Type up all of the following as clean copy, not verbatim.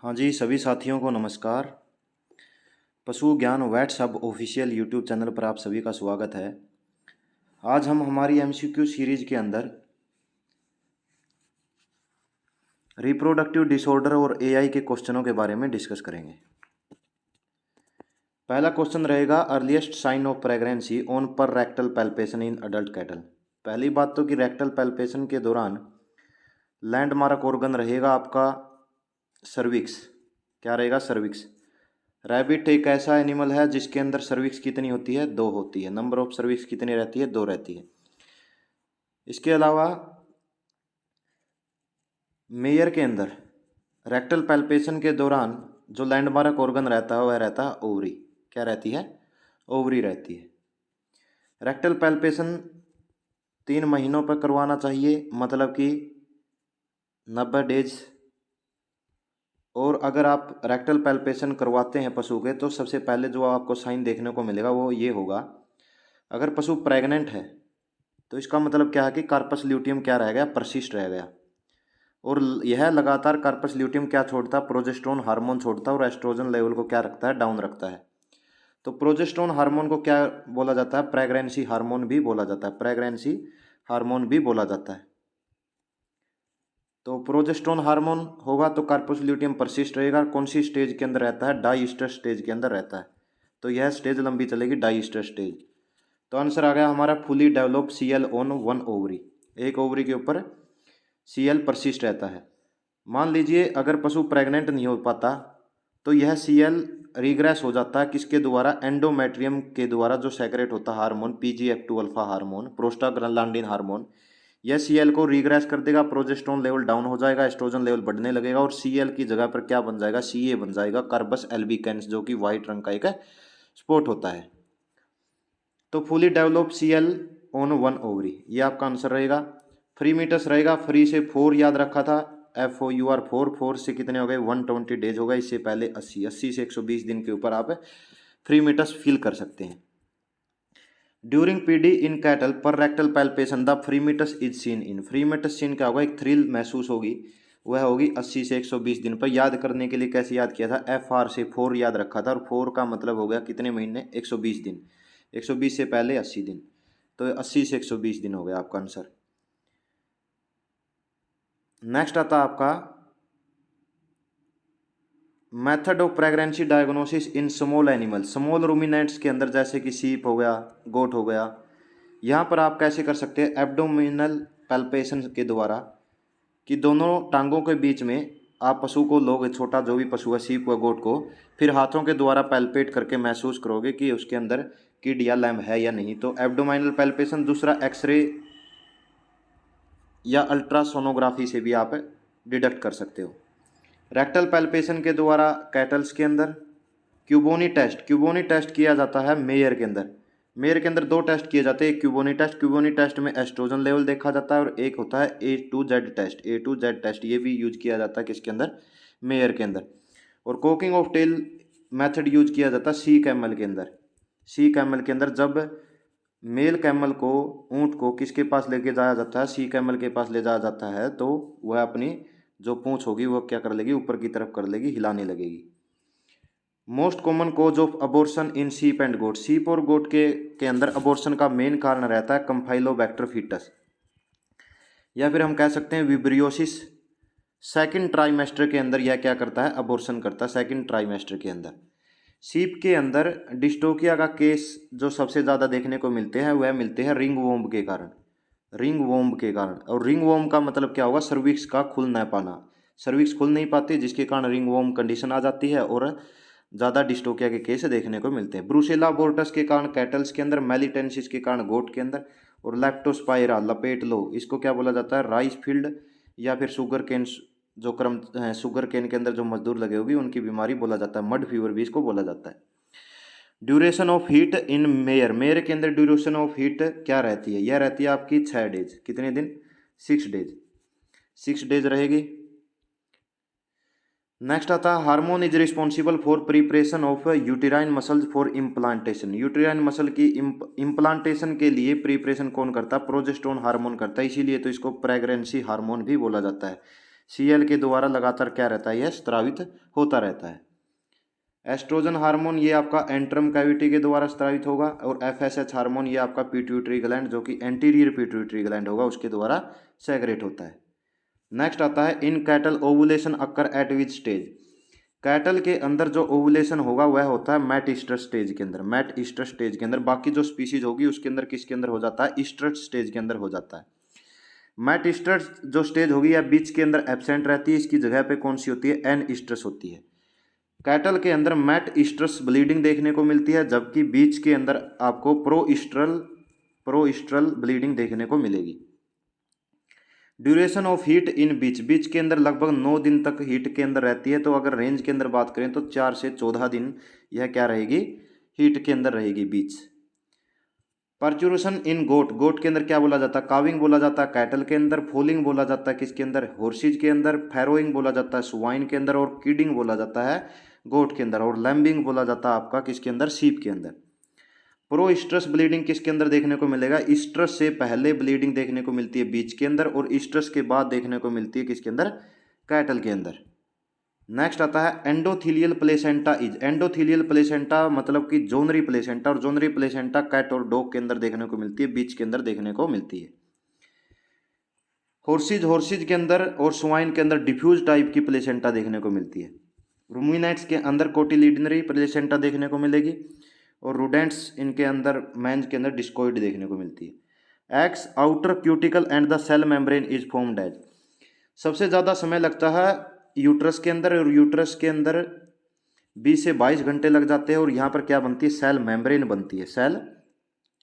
हाँ जी, सभी साथियों को नमस्कार। पशु ज्ञान watts hub official YouTube channel पर आप सभी का स्वागत है। आज हम हमारी एमसीक्यू सीरीज के अंदर रिप्रोडक्टिव डिसऑर्डर और एआई के क्वेश्चनों के बारे में डिस्कस करेंगे। पहला क्वेश्चन रहेगा, earliest sign of pregnancy on per rectal palpation in adult cattle. पहली बात तो कि रेक्टल पैल्पेशन के दौरान लैंडमार्क ऑर्गन रहेगा आपका सर्विक्स। क्या रहेगा? सर्विक्स। रैबिट एक ऐसा एनिमल है जिसके अंदर सर्विक्स कितनी होती है? 2 होती है। नंबर ऑफ सर्विक्स कितनी रहती है? 2 रहती है। इसके अलावा मेयर के अंदर रेक्टल पैल्पेशन के दौरान जो लैंडमार्क ऑर्गन रहता है वह रहता है ओवरी। क्या रहती है? ओवरी रहती है। रेक्टल पैल्पेशन 3 महीनों पर करवाना चाहिए, मतलब कि 90 डेज। और अगर आप रेक्टल पैल्पेशन करवाते हैं पशु के, तो सबसे पहले जो आपको साइन देखने को मिलेगा वो ये होगा, अगर पशु प्रेग्नेंट है तो इसका मतलब क्या है कि कार्पस ल्यूटियम क्या रह गया? परसिस्ट रह गया। और यह लगातार कार्पस ल्यूटियम क्या छोड़ता है? प्रोजेस्टेरोन हार्मोन छोड़ता है और एस्ट्रोजन लेवल को क्या रखता है? डाउन रखता है। तो प्रोजेस्टेरोन हार्मोन को क्या बोला जाता है? प्रेगनेंसी हार्मोन भी बोला जाता है। प्रेगनेंसी हार्मोन भी बोला जाता है। तो प्रोजेस्टेरोन हार्मोन होगा तो कार्पस ल्यूटियम परसिस्ट रहेगा। कौन सी स्टेज के अंदर रहता है? डाईस्टर स्टेज के अंदर रहता है। तो यह स्टेज लंबी चलेगी, डाईस्टर स्टेज। तो आंसर आ गया हमारा, fully develop CL on 1 ovary. एक ओवरी के ऊपर सीएल परसिस्ट रहता है। मान लीजिए अगर पशु प्रेग्नेंट नहीं हो पाता तो यह सीएल रिग्रेस हो जाता है। किसके द्वारा? एंडोमेट्रियम के द्वारा जो सेक्रेट होता है hormone PGF2 alpha hormone, prostaglandin hormone, यह सीएल को रिग्रेस कर देगा। प्रोजेस्टेरोन लेवल डाउन हो जाएगा, एस्ट्रोजन लेवल बढ़ने लगेगा और सीएल की जगह पर क्या बन जाएगा? सीए बन जाएगा, कार्बस एल्बिकेंस, जो कि व्हाइट रंग का एक स्पॉट होता है। तो fully develop CL on 1 ovary, ये आपका आंसर रहेगा। फ्री मीटर्स रहेगा, फ्री से 4 याद रखा था, FOUR 4 से कितने हो गए? 120 डेज हो गए। इससे पहले 80 से 120 दिन के ऊपर आप फ्री मीटर्स फिल कर सकते हैं। ड्यूरिंग पीडी इन कैटल पर rectal palpation the fremitus is seen in. Fremitus seen क्या होगा? एक थ्रिल महसूस होगी, वह होगी 80 से 120 दिन पर। याद करने के लिए कैसे याद किया था? FR से 4 याद रखा था और 4 का मतलब हो गया कितने महीने? 120 दिन। 120 से पहले 80 दिन, तो 80 से 120 दिन हो गया आपका आंसर। नेक्स्ट आता आपका method of pregnancy diagnosis in small animal. Small ruminants के अंदर जैसे कि सीप हो गया, गोट हो गया, यहाँ पर आप कैसे कर सकते हैं? एब्डोमिनल पैल्पेशन के द्वारा, कि दोनों टांगों के बीच में आप पशु को लोगे, छोटा जो भी पशु है, सीप व गोट को, फिर हाथों के द्वारा पैल्पेट करके महसूस करोगे कि उसके अंदर किड या लैम्ब है या नहीं। तो एब्डोमिनल पैल्पेशन। दूसरा, एक्सरे या अल्ट्रासोनोग्राफी से भी आप डिडक्ट कर सकते हो। रेक्टल पैल्पेशन के द्वारा कैटल्स के अंदर क्यूबोनी टेस्ट किया जाता है मेयर के अंदर। मेयर के अंदर 2 टेस्ट किए जाते हैं, एक क्यूबोनी टेस्ट में एस्ट्रोजन लेवल देखा जाता है और एक होता है A to Z टेस्ट। ये भी यूज किया जाता है किसके अंदर? मेयर के अंदर। और cocking of tail method use किया जाता है सी कैमल के अंदर। सी कैमल के अंदर जब मेल कैमल को, ऊंट को किसके पास लेके जाया जाता है? सी कैमल के पास ले जाया जाता है, तो वह अपनी जो पूंछ होगी वह क्या कर लेगी? ऊपर की तरफ कर लेगी, हिलाने लगेगी। Most common cause of abortion in sheep and गोट। सीप और गोट के अंदर अबॉर्शन का मेन कारण रहता है कंफाइलोबैक्टर फीटस, या फिर हम कह सकते हैं विब्रियोसिस। सेकंड ट्राइमेस्टर के अंदर यह क्या करता है? अबॉर्शन करता है सेकंड ट्राइमेस्टर के अंदर। सीप के अंदर डिस्टोकिया का केस जो सबसे ज़्यादा देखने को मिलते हैं वह मिलते हैं रिंगवॉर्म के कारण। रिंगवॉर्म के कारण, और रिंगवॉर्म का मतलब क्या होगा? सर्विक्स का खुल न पाना। सर्विक्स खुल नहीं पाती जिसके कारण रिंगवॉर्म कंडीशन आ जाती है और ज़्यादा डिस्टोकिया के केस देखने को मिलते हैं। ब्रूसेला अबोर्टस के कारण कैटल्स के अंदर, मेलिटेंसिस के कारण गोट के अंदर, और लेप्टोस्पाइरा लपेट लो, इसको क्या बोला जाता है? राइस फील्ड या फिर शुगर केन, जो क्रम है शुगर केन के अंदर जो मजदूर लगे होगी उनकी बीमारी बोला जाता है। मड फीवर भी इसको बोला जाता है। Duration of heat in mayor. Mayor के अंदर ड्यूरेशन ऑफ हीट क्या रहती है? यह रहती है आपकी 6 डेज। कितने दिन? 6 डेज। 6 डेज रहेगी। नेक्स्ट आता है hormone is responsible for preparation of uterine muscles for implantation. Uterine muscle की इम्प्लांटेशन के लिए प्रिपरेशन कौन करता है? प्रोजेस्टेरोन हार्मोन करता है, इसीलिए तो इसको प्रेगनेंसी हार्मोन भी बोला जाता है। Cl के द्वारा लगातार क्या रहता है, यह स्त्रावित होता रहता है। एस्ट्रोजन हार्मोन ये आपका एंट्रम कैविटी के द्वारा स्त्रावित होगा, और FSH हार्मोन ये आपका पिट्यूटरी ग्लैंड जो कि एंटीरियर पिट्यूटरी ग्लैंड होगा उसके द्वारा सेक्रेट होता है। नेक्स्ट आता है in cattle ovulation occur at which stage. Cattle के अंदर जो ओवुलेशन होगा वह होता है मैट ईस्टर स्टेज के अंदर, मैट ईस्टर स्टेज के अंदर। बाकी जो स्पीसीज होगी उसके अंदर किसके अंदर हो जाता है, ईस्टर स्टेज के अंदर हो जाता है। मैट ईस्टर जो स्टेज होगी या बीच के अंदर एब्सेंट रहती है, इसकी जगह पे कौन सी होती है, एन ईस्टर्स होती है। कैटल के अंदर मैट ईस्टर्स ब्लीडिंग देखने को मिलती है, जबकि बीच के अंदर आपको प्रो ईस्ट्रल ब्लीडिंग देखने को मिलेगी। ड्यूरेशन ऑफ हीट इन बीच, बीच के अंदर लगभग 9 दिन तक हीट के अंदर रहती है। तो अगर रेंज के अंदर बात करें तो 4 से 14 दिन यह क्या रहेगी, हीट के अंदर रहेगी बीच। पर्चुरेशन इन गोट, गोट के अंदर क्या बोला जाता है, काविंग बोला जाता है कैटल के अंदर। फोलिंग बोला जाता है किसके अंदर, हॉर्सेज के अंदर। फैरोइंग बोला जाता है स्वाइन के अंदर, और किडिंग बोला जाता है गोट के अंदर, और लैम्बिंग बोला जाता है आपका किसके अंदर, सीप के अंदर। प्रो ईस्ट्रस ब्लीडिंग किसके अंदर देखने को मिलेगा, ईस्ट्रस से पहले ब्लीडिंग देखने को मिलती है बीच के अंदर, और ईस्ट्रस के बाद देखने को मिलती है किसके अंदर, कैटल के अंदर। नेक्स्ट आता है endothelial placenta is, endothelial placenta मतलब कि जोनरी प्लेसेंटा, और जोनरी प्लेसेंटा कैट और डॉग के अंदर देखने को मिलती है, बीच के अंदर देखने को मिलती है। हॉर्सेज के अंदर और स्वाइन के अंदर डिफ्यूज टाइप की प्लेसेंटा देखने को मिलती है। रूमिनेट्स के अंदर कोटिलिडनरी प्लेसेंटा देखने को मिलेगी, और रूडेंट्स इनके अंदर, मैंस के अंदर डिस्कोइड देखने को मिलती है। X outer cuticle and the cell membrane is formed as, सबसे ज़्यादा समय लगता है यूट्रस के अंदर, और यूट्रस के अंदर 20 से 22 घंटे लग जाते हैं, और यहाँ पर क्या बनती है, सेल मेम्ब्रेन बनती है, सेल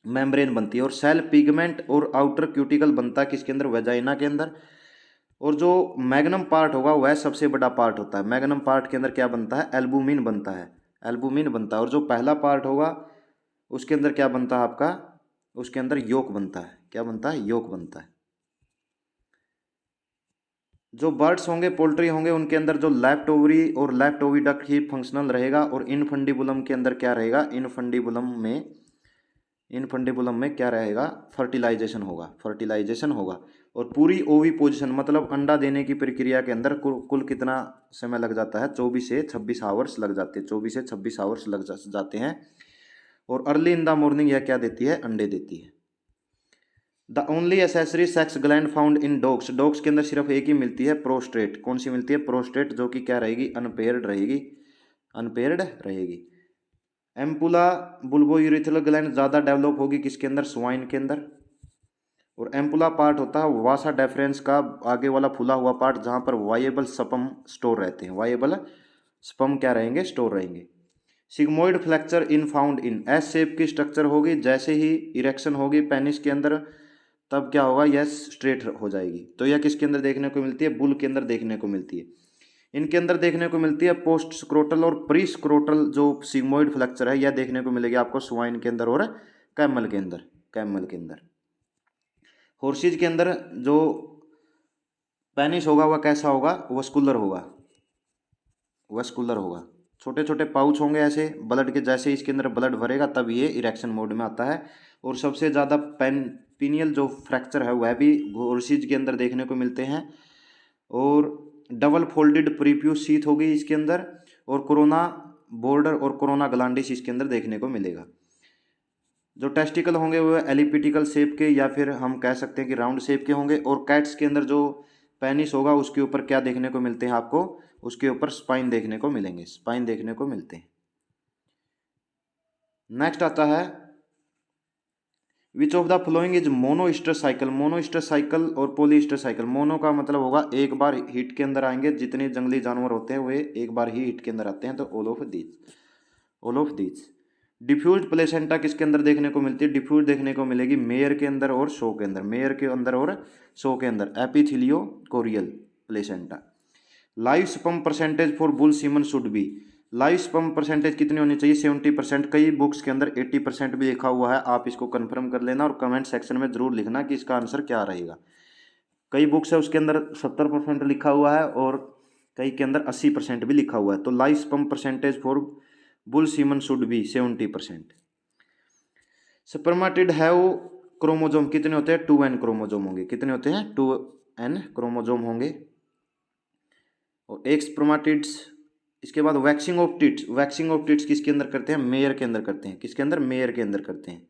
मेम्ब्रेन बनती है। और सेल पिगमेंट और आउटर क्यूटिकल बनता है किसके अंदर, वेजाइना के अंदर। और जो मैग्नम पार्ट होगा वह सबसे बड़ा पार्ट होता है। मैग्नम पार्ट के अंदर क्या बनता है, एल्बुमिन बनता है, एल्बुमिन बनता है। और जो पहला पार्ट होगा उसके अंदर क्या बनता है आपका, उसके अंदर योक बनता है, क्या बनता है, योक बनता है। जो बर्ड्स होंगे, पोल्ट्री होंगे, उनके अंदर जो लेफ्ट ओवरी और लेफ्ट ओविडक्ट ही फंक्शनल रहेगा, और इनफंडिबुलम के अंदर क्या रहेगा, इनफंडिबुलम में क्या रहेगा, फर्टिलाइजेशन होगा, फर्टिलाइजेशन होगा। और पूरी ओवी पोजीशन मतलब अंडा देने की प्रक्रिया के अंदर कुल कितना समय लग जाता है, 24 से 26 आवर्स लग जाते हैं, 24 से 26 आवर्स लग जाते हैं। और अर्ली इन द मॉर्निंग यह क्या देती है, अंडे देती है। The only accessory sex gland found in dogs, dogs के अंदर सिर्फ एक ही मिलती है, प्रोस्टेट। कौन सी मिलती है, प्रोस्टेट, जो कि क्या रहेगी, अनपेयर्ड रहेगी, अनपेयर्ड रहेगी। एम्पुला बुल्बोयूरिथ्रल ग्लैंड ज़्यादा डेवलप होगी किसके अंदर, स्वाइन के अंदर। और एम्पुला पार्ट होता है वासा डेफरेंस का आगे वाला फुला हुआ पार्ट, जहाँ पर वाइएबल स्पर्म स्टोर रहते हैं, वाइएबल स्पर्म क्या रहेंगे, स्टोर रहेंगे। Sigmoid fracture in found in, S shape की स्ट्रक्चर होगी, जैसे ही इरेक्शन होगी पेनिस के अंदर तब क्या होगा, यह स्ट्रेट हो जाएगी। तो यह किसके अंदर देखने को मिलती है, बुल के अंदर देखने को मिलती है। इनके अंदर देखने को मिलती है पोस्ट स्क्रोटल और प्री स्क्रोटल जो सिग्मोइड फ्रैक्चर है, यह देखने को मिलेगी आपको स्वाइन के अंदर और कैमल के अंदर, कैमल के अंदर। हॉर्सेज के अंदर जो पेनिस होगा वह कैसा होगा, वस्कुलर होगा, वस्कुलर होगा। छोटे छोटे पाउच होंगे ऐसे ब्लड के, जैसे इसके अंदर ब्लड भरेगा तब ये इरेक्शन मोड में आता है। और सबसे ज़्यादा पेनियल जो फ्रैक्चर है वह भी हॉर्सेज के अंदर देखने को मिलते हैं। और डबल फोल्डेड प्रीप्यूस शीथ होगी इसके अंदर, और कोरोना बॉर्डर और कोरोना ग्लैंडिस इसके अंदर देखने को मिलेगा। जो टेस्टिकल होंगे वो एलिपिटिकल शेप के, या फिर हम कह सकते हैं कि राउंड शेप के होंगे। और कैट्स के अंदर जो पेनिस होगा उसके ऊपर क्या देखने को मिलते हैं आपको, उसके ऊपर स्पाइन देखने को मिलेंगे, स्पाइन देखने को मिलते हैं। नेक्स्ट आता है which of the following is monoestrous cycle, monoestrous cycle और पॉलीईस्टर साइकिल। मोनो का मतलब होगा एक बार हीट के अंदर आएंगे, जितने जंगली जानवर होते हैं वे एक बार ही हीट के अंदर आते हैं, तो all of these. Diffuse placenta किसके अंदर देखने को मिलती है, डिफ्यूज देखने को मिलेगी मेयर के अंदर और शो के अंदर, मेयर के अंदर और शो के अंदर। Epitheliochorial placenta. Live sperm percentage for bull semen should be, live sperm percentage कितनी होनी चाहिए, 70%। कई बुक्स के अंदर 80% भी लिखा हुआ है, आप इसको कंफर्म कर लेना और कमेंट सेक्शन में जरूर लिखना कि इसका आंसर क्या रहेगा। कई बुक्स है उसके अंदर 70% लिखा हुआ है, और कई के अंदर 80% भी लिखा हुआ है। तो life sperm percentage for bull semen should B 70%। Spermatid have chromosome कितने होते हैं, 2n क्रोमोजोम होंगे, कितने होते हैं, 2n क्रोमोजोम होंगे। और एक्स क्रोमाटिड्स। इसके बाद waxing of tits, waxing of tits किसके अंदर करते हैं? मेयर के अंदर करते हैं। किसके अंदर? मेयर के अंदर करते हैं।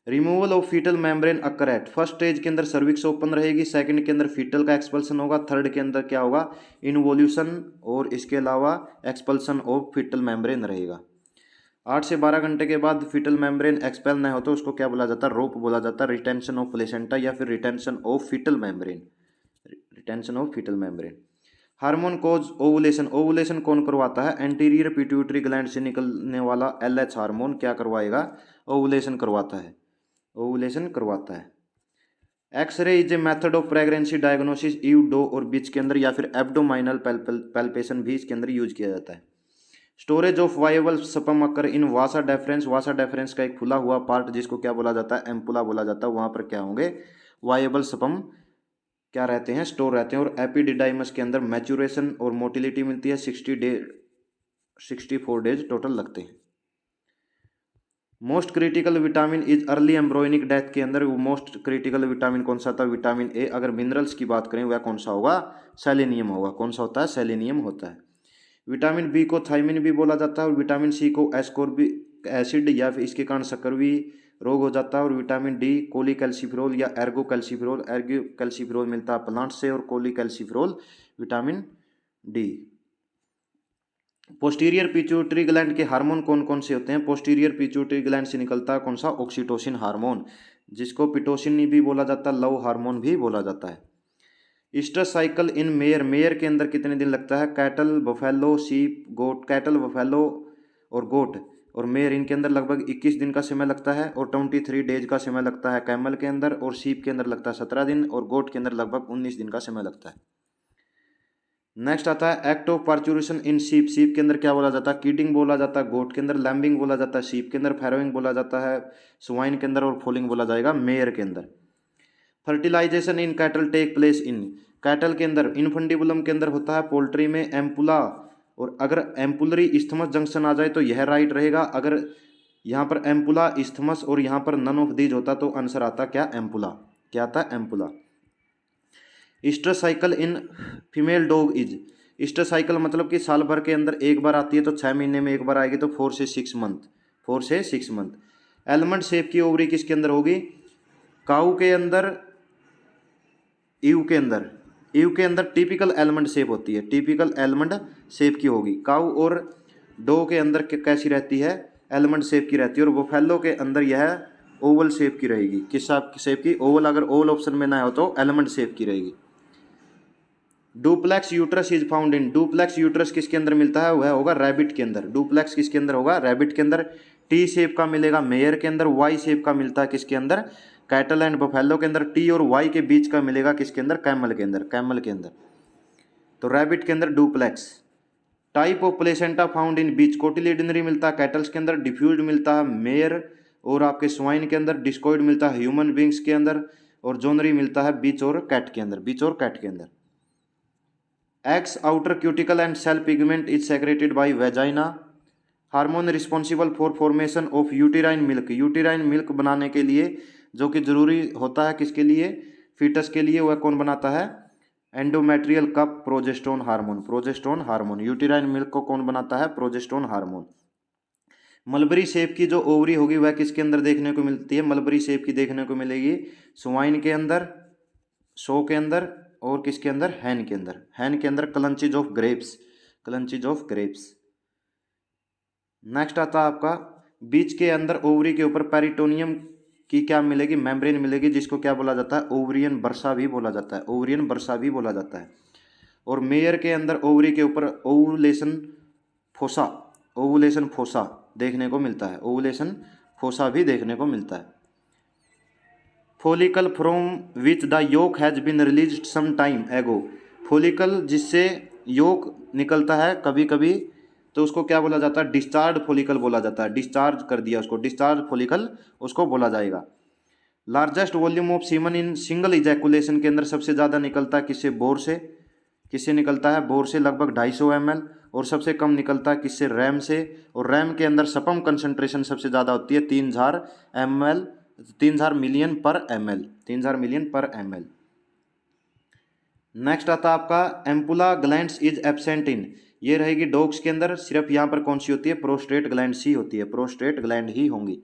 Removal of fetal membrane occur at, first stage के अंदर सर्विक्स ओपन रहेगी, सेकंड के अंदर फीटल का एक्सपल्सन होगा, थर्ड के अंदर क्या होगा? इन्वोल्यूशन और इसके अलावा एक्सपल्सन ऑफ फीटल मेम्ब्रेन रहेगा। 8 से 12 घंटे के बाद फीटल मेम्ब्रेन एक्सपेल नहीं होता उसको क्या बोला जाता है? रोप बोला जाता है, रिटेंशन ऑफ प्लेसेंटा या फिर retention of fetal membrane, retention of fetal membrane. Hormone cause ovulation, ovulation कौन करवाता है? एंटीरियर पिट्यूटरी ग्लैंड से निकलने वाला LH हार्मोन क्या करवाएगा? ओवुलेशन करवाता है, ओवुलेशन करवाता है। X ray is a method of pregnancy diagnosis, ewe, doe और बीच के अंदर या फिर एब्डोमाइनल पैल्पेशन भी इसके अंदर यूज किया जाता है। Storage of viable sperm occur in Vasa deference, Vasa deference का एक खुला हुआ पार्ट जिसको क्या बोला जाता है? एम्पुला बोला जाता है। वहाँ पर क्या होंगे? वायबल स्पर्म क्या रहते हैं? स्टोर रहते हैं। और एपिडिडाइमस के अंदर मैच्योरेशन और मोटिलिटी मिलती है 64 डेज टोटल लगते हैं। Most critical vitamin is early embryonic death के अंदर मोस्ट क्रिटिकल विटामिन कौन सा था? Vitamin A. अगर मिनरल्स की बात करें वह कौन सा होगा? सेलेनियम होगा। कौन सा होता है? सेलेनियम होता है। विटामिन बी को थायमिन भी बोला जाता है और विटामिन सी को एस्कोर्बिक एसिड या फिर इसके कारण सकरवी रोग हो जाता है। और विटामिन डी कोलीकैल्सिफेरॉल या एर्गोकैल्सिफेरॉल, एर्गोकैल्सिफेरॉल मिलता है प्लांट से और cholecalciferol vitamin D. Posterior pituitary gland के हार्मोन कौन कौन से होते हैं? पोस्टीरियर पिट्यूटरी ग्लैंड से निकलता है कौन सा? ऑक्सीटोसिन हार्मोन, जिसको पिटोसिन भी बोला जाता है, लव हार्मोन भी बोला जाता है। Oestrus cycle in mayor, mayor के अंदर कितने दिन लगता है? कैटल, बफेलो, शीप, गोट, कैटल, बफेलो और गोट और मेयर इनके अंदर लगभग 21 दिन का समय लगता है और 23 डेज का समय लगता है कैमल के अंदर, और शीप के अंदर लगता है 17 दिन और गोट के अंदर लगभग 19 दिन का समय लगता है। नेक्स्ट आता है act of parturition in sheep, sheep के अंदर क्या बोला जाता है? कीटिंग बोला जाता है, गोट के अंदर लैम्बिंग बोला जाता है, शीप के अंदर फैरोइंग बोला जाता है, स्वाइन के अंदर और फोलिंग बोला जाएगा मेयर के अंदर। Fertilisation in cattle take place in, cattle के अंदर इनफंडिबुलम के अंदर होता है, पोल्ट्री में एम्पुला, और अगर एम्पुलरी इस्थमस जंक्शन आ जाए तो यह राइट रहेगा। अगर यहाँ पर एम्पुला, इस्थमस और यहाँ पर नन ऑफ दीज होता तो आंसर आता क्या? एम्पुला। क्या आता है? Ampulla. Oestrus cycle in female dog is, oestrus cycle मतलब कि साल भर के अंदर एक बार आती है तो 6 महीने में एक बार आएगी तो 4 से 6 मंथ, 4 से 6 मंथ। एलमंड शेप की ओवरी किसके अंदर होगी? काऊ के अंदर, ईव के अंदर, ईव के अंदर टिपिकल एलमंड शेप होती है, टिपिकल एलमंड शेप की होगी। काऊ और डो के अंदर कैसी रहती है? एलमंड शेप की रहती है। और बुफेलो के अंदर यह ओवल शेप की रहेगी। किस शेप की? ओवल। अगर ओवल ऑप्शन में ना हो तो एलमंड शेप की रहेगी। Duplex uterus is found in, duplex uterus किसके अंदर मिलता है? वह होगा रैबिट के अंदर। डुप्लेक्स किसके अंदर होगा? रैबिट के अंदर। टी शेप का मिलेगा मेयर के अंदर, वाई शेप का मिलता है किसके अंदर? कैटल एंड बफेलो के अंदर। टी और वाई के बीच का मिलेगा किसके अंदर? कैमल के अंदर, कैमल के अंदर। तो रैबिट के अंदर duplex. Type of placenta found in bitch, cotyledonary मिलता है कैटल्स के अंदर, डिफ्यूज्ड मिलता है मेयर और आपके स्वाइन के अंदर, डिस्कॉइड मिलता है ह्यूमन बींग्स के अंदर, और जोनरी मिलता है बीच और कैट के अंदर, बीच और कैट के अंदर। Eggs outer cuticle and cell pigment is secreted by vagina. Hormone responsible for formation of uterine milk, uterine milk बनाने के लिए जो कि जरूरी होता है किसके लिए? फीटस के लिए। वह कौन बनाता है? Endometrial cup, progesterone hormone, progesterone hormone. Uterine milk को कौन बनाता है? Progesterone hormone. मलबरी शेप की जो ओवरी होगी वह किसके अंदर देखने को मिलती है? मलबरी शेप की देखने को मिलेगी स्वाइन के अंदर, शो के अंदर और किसके अंदर? हैन के अंदर। हैन के अंदर clutches of grapes, clutches of grapes. Next आता है आपका बीच के अंदर ओवरी के ऊपर पेरिटोनियम की क्या मिलेगी? मेम्ब्रेन मिलेगी, जिसको क्या बोला जाता है? ओवरियन बर्सा भी बोला जाता है, ओवरियन बर्सा भी बोला जाता है। और मेयर के अंदर ओवरी के ऊपर ओवुलेशन फोसा, ओवुलेशन फोसा देखने को मिलता है, ओवुलेशन फोसा भी देखने को मिलता है। Follicle from which the yolk has been released some time ago, follicle जिससे योक निकलता है कभी कभी तो उसको क्या बोला जाता है? डिस्चार्ज फोलिकल बोला जाता है। डिस्चार्ज कर दिया उसको, डिस्चार्ज फोलिकल उसको बोला जाएगा। Largest volume of semen in single ejaculation के अंदर सबसे ज़्यादा निकलता है किससे? बोर से। किससे निकलता है? बोर से लगभग 250 ml। और सबसे कम निकलता है किससे? रैम से। और रैम के अंदर स्पर्म कंसंट्रेशन सबसे ज़्यादा होती है 3000 ml, 3000 मिलियन पर ml, 3000 मिलियन पर ml। नेक्स्ट आता है आपका ampulla glands is absent in, ये रहेगी डॉग्स के अंदर, सिर्फ यहाँ पर कौन सी होती है, प्रोस्टेट ग्लैंड्स ही होती है, प्रोस्टेट ग्लैंड ही होंगी।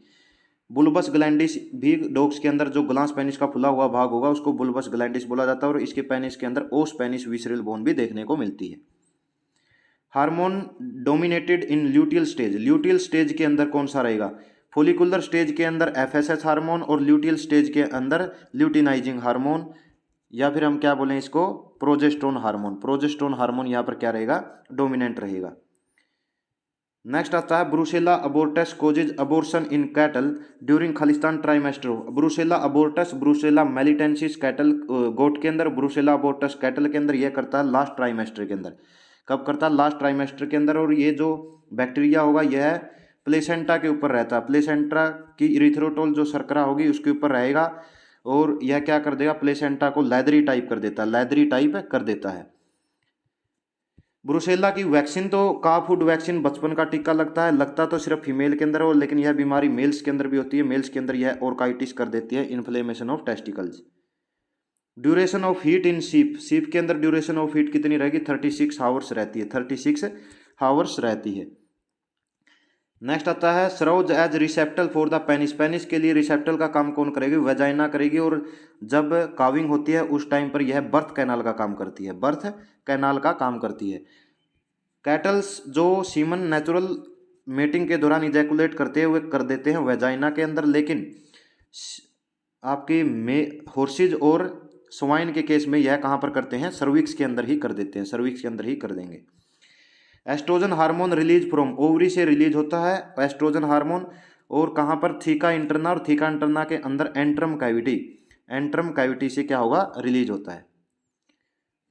बुल्बस ग्लैंडिस भी डॉग्स के अंदर जो ग्लास पेनिस का फुला हुआ भाग होगा उसको बुल्बस ग्लैंडिस बोला जाता है, और इसके पेनिस के अंदर ओस पेनिस विसरल बोन भी देखने को मिलती है। हार्मोन डोमिनेटेड इन ल्यूटियल स्टेज, ल्यूटियल स्टेज के अंदर कौन सा रहेगा, फोलिकुलर स्टेज के अंदर एफएसएच हार्मोन, और ल्यूटियल स्टेज के अंदर ल्यूटिनाइजिंग हार्मोन, या फिर हम क्या बोलें इसको, प्रोजेस्टेरोन हार्मोन। प्रोजेस्टेरोन हार्मोन यहाँ पर क्या रहेगा, डोमिनेंट रहेगा। नेक्स्ट आता है Brucella abortus causes abortion in cattle during खालिस्तान trimester. Brucella abortus, Brucella melitensis cattle goat के अंदर, ब्रूसेला अबोर्टस कैटल के अंदर, यह करता है लास्ट ट्राइमेस्टर के अंदर। कब करता है, लास्ट ट्राइमेस्टर के अंदर। और ये जो बैक्टीरिया होगा यह प्लेसेंटा के ऊपर रहता है, प्लेसेंटा की इरिथ्रोटोल जो शर्करा होगी उसके ऊपर रहेगा, और यह क्या कर देगा, प्लेसेंटा को लेदरी टाइप कर देता है, लेदरी टाइप कर देता है। ब्रुसेला की वैक्सीन तो का फूड वैक्सीन बचपन का टीका लगता है, लगता तो सिर्फ फीमेल के अंदर हो, लेकिन यह बीमारी मेल्स के अंदर भी होती है। मेल्स के अंदर यह ऑर्काइटिस कर देती है, inflammation of testicles. Duration of heat in सीप, सीप के अंदर ड्यूरेशन ऑफ हीट कितनी रहेगी, 36 आवर्स रहती है, 36 आवर्स रहती है। नेक्स्ट आता है सरोज as receptacle for the penis, penis के लिए रिसेप्टल का काम कौन करेगी, वेजाइना करेगी, और जब काविंग होती है उस टाइम पर यह बर्थ कैनाल का काम करती है, बर्थ कैनाल का काम करती है। कैटल्स जो सीमन नेचुरल मेटिंग के दौरान इजैकुलेट करते हुए कर देते हैं वेजाइना के अंदर, लेकिन आपकी हॉर्सेज और स्वाइन के केस में यह कहाँ पर करते हैं, सर्विक्स के अंदर ही कर देते हैं, सर्विक्स के अंदर ही कर देंगे। Oestrogen hormone release from, ovary से रिलीज होता है एस्ट्रोजन हार्मोन, और कहाँ पर, थीका इंटरना, और थीका इंटरना के अंदर एंट्रम कैविटी, एंट्रम कैविटी से क्या होगा, रिलीज होता है।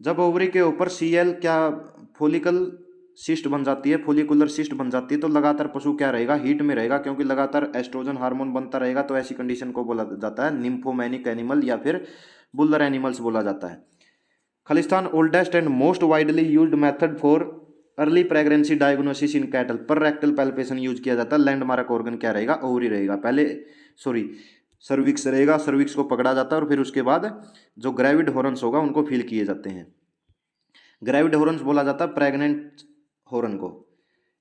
जब ओवरी के ऊपर सीएल क्या फोलिकल सिस्ट बन जाती है, फोलिकुलर सिस्ट बन जाती है, तो लगातार पशु क्या रहेगा, हीट में रहेगा, क्योंकि लगातार एस्ट्रोजन हार्मोन बनता रहेगा। तो ऐसी कंडीशन को बोला जाता है निम्फोमैनिक एनिमल या फिर बुलर एनिमल्स बोला जाता है। Khalistan oldest and most widely used method for early pregnancy diagnosis in cattle, पर रेक्टल पैल्पेशन यूज किया जाता है। लैंडमार्क ऑर्गन क्या रहेगा, ओवरी रहेगा, पहले सर्विक्स रहेगा, सर्विक्स को पकड़ा जाता है, और फिर उसके बाद जो ग्रेविड हॉर्न्स होगा उनको फील किए जाते हैं। ग्रेविड हॉर्न्स बोला जाता है प्रेग्नेंट हॉर्न को।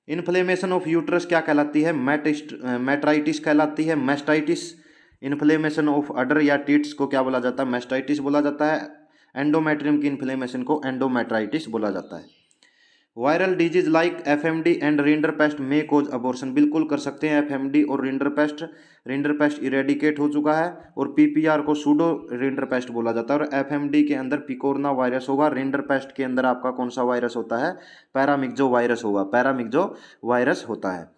इन्फ्लेमेशन ऑफ यूट्रस क्या कहलाती है, मैट्राइटिस कहलाती है, मैस्टाइटिस। इन्फ्लेमेशन ऑफ अडर या टीट्स को क्या बोला जाता है, मैस्टाइटिस बोला जाता है। एंडोमेट्रियम की इन्फ्लेमेशन को एंडोमेट्राइटिस बोला जाता है। Viral disease like FMD and rinderpest में कोज अबॉर्शन, बिल्कुल कर सकते हैं एफएमडी और रिंडरपेस्ट। रिंडरपेस्ट इरेडिकेट हो चुका है, और पीपीआर को सूडो रिंडरपेस्ट बोला जाता है, और एफएमडी के अंदर पिकोरना वायरस होगा। रिंडरपेस्ट के अंदर आपका कौन सा वायरस होता है, पैरामिक्जो वायरस होगा, पैरामिक्जो वायरस होता है।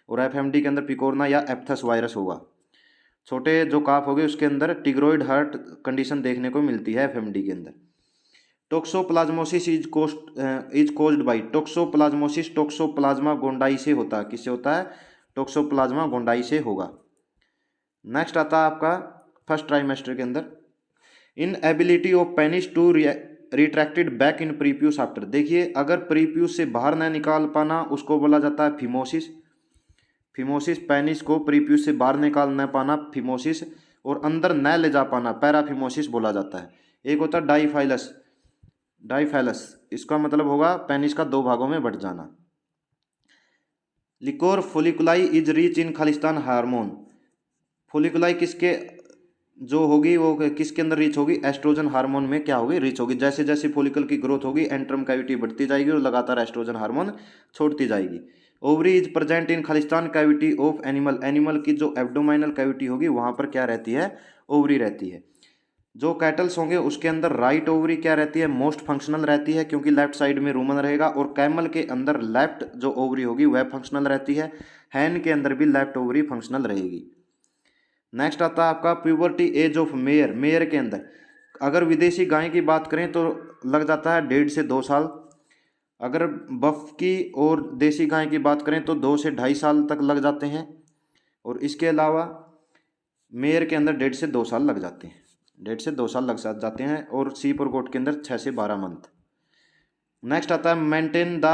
और एफएमडी के अंदर पिकोरना या एप्थस वायरस होगा। छोटे जो काफ हो गए उसके अंदर टिग्रोइड हार्ट कंडीशन देखने को मिलती है एफएमडी के अंदर। Toxoplasmosis is caused by, toxoplasmosis Toxoplasma gondii से होता है, किससे होता है, टोक्सोप्लाज्मा गोंडाई से होगा। नेक्स्ट आता है आपका फर्स्ट ट्राइमेस्टर के अंदर inability of penis to retracted back in prepuce after. देखिए अगर प्रीप्यूस से बाहर न निकाल पाना उसको बोला जाता है फिमोसिस, फिमोसिस। पेनिस को प्रीप्यूस से बाहर निकाल न पाना फिमोसिस, और अंदर न ले जा पाना पैराफिमोसिस बोला जाता है। एक होता है डाईफाइलस, डाईफैलस इसका मतलब होगा पेनिस का दो भागों में बट जाना। Liquor folliculi is rich in खालिस्तान हार्मोन, फोलिकुलाई किसके जो होगी वो किसके अंदर रिच होगी, एस्ट्रोजन हार्मोन में क्या होगी, रिच होगी। जैसे जैसे फोलिकल की ग्रोथ होगी एंट्रम कैविटी बढ़ती जाएगी और लगातार एस्ट्रोजन हार्मोन छोड़ती जाएगी। Ovary is present in Khalistan cavity of animal, animal की जो एब्डोमाइनल कैविटी होगी वहां पर क्या रहती है, ओवरी रहती है। जो कैटल्स होंगे उसके अंदर राइट ओवरी क्या रहती है, मोस्ट फंक्शनल रहती है, क्योंकि लेफ्ट साइड में रूमन रहेगा। और कैमल के अंदर लेफ्ट जो ओवरी होगी वह फंक्शनल रहती है। हैन के अंदर भी लेफ्ट ओवरी फंक्शनल रहेगी। नेक्स्ट आता है आपका puberty as of mayor, mayor के अंदर अगर विदेशी गाय की बात करें तो लग जाता है 1.5 से 2 साल। अगर बफ की और देसी गाय की बात करें तो 2 से 2.5 साल तक लग जाते हैं। और इसके अलावा मेयर के अंदर 1.5 से 2 साल लग जाते हैं, 1.5 से 2 साल लग जाते हैं। और सीप और गोट के अंदर 6 से 12 मंथ। नेक्स्ट आता है maintain the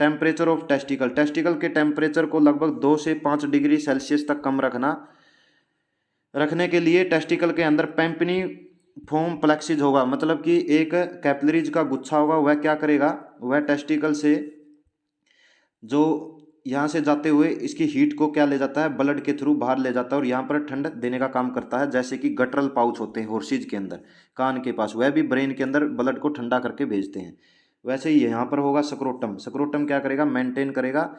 temperature of testicle, testicle के टेम्परेचर को लगभग 2 से 5 डिग्री सेल्सियस तक कम रखने के लिए टेस्टिकल के अंदर पैम्पनी फोम प्लेक्सिज होगा, मतलब कि एक कैपिलरीज का गुच्छा होगा, वह क्या करेगा, वह टेस्टिकल से जो यहाँ से जाते हुए इसकी हीट को क्या ले जाता है, ब्लड के थ्रू बाहर ले जाता है और यहाँ पर ठंड देने का काम करता है। जैसे कि गटरल पाउच होते हैं हॉर्सेज के अंदर, कान के पास, वह भी ब्रेन के अंदर ब्लड को ठंडा करके भेजते हैं। वैसे ही यहाँ पर होगा स्क्रोटम। स्क्रोटम क्या करेगा, मेंटेन करेगा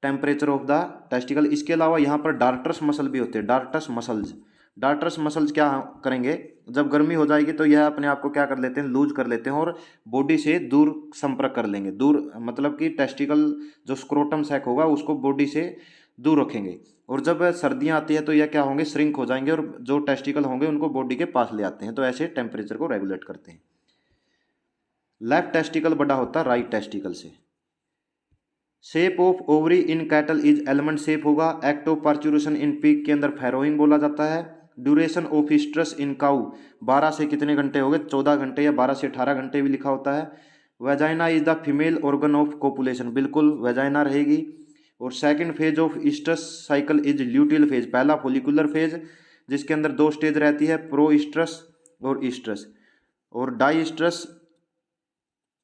टेम्परेचर ऑफ द टेस्टिकल। इसके अलावा यहाँ पर डार्टस मसल भी होते हैं, डार्टस मसल्स। डार्टस मसल्स क्या करेंगे, जब गर्मी हो जाएगी तो यह अपने आप को क्या कर लेते हैं, लूज कर लेते हैं और बॉडी से दूर संपर्क कर लेंगे। दूर मतलब कि टेस्टिकल जो स्क्रोटम सैक होगा उसको बॉडी से दूर रखेंगे। और जब सर्दियाँ आती है तो यह क्या होंगे, श्रिंक हो जाएंगे और जो टेस्टिकल होंगे उनको बॉडी के पास ले आते हैं। तो ऐसे टेम्परेचर को रेगुलेट करते हैं। लेफ्ट टेस्टिकल बड़ा होता है राइट टेस्टिकल से। Shape of ovary in cattle is almond shape होगा। Act of parturition in pig के अंदर फैरोइंग बोला जाता है। Duration of oestrus in cow 12 से कितने घंटे हो गए, 14 घंटे या 12 से 18 घंटे भी लिखा होता है। Vagina is the female organ of copulation, बिल्कुल वेजाइना रहेगी। और second phase of stress cycle is luteal phase, पहला फोलिकुलर फेज जिसके अंदर दो स्टेज रहती है, प्रो स्ट्रेस और स्ट्रेस। और डाई स्ट्रेस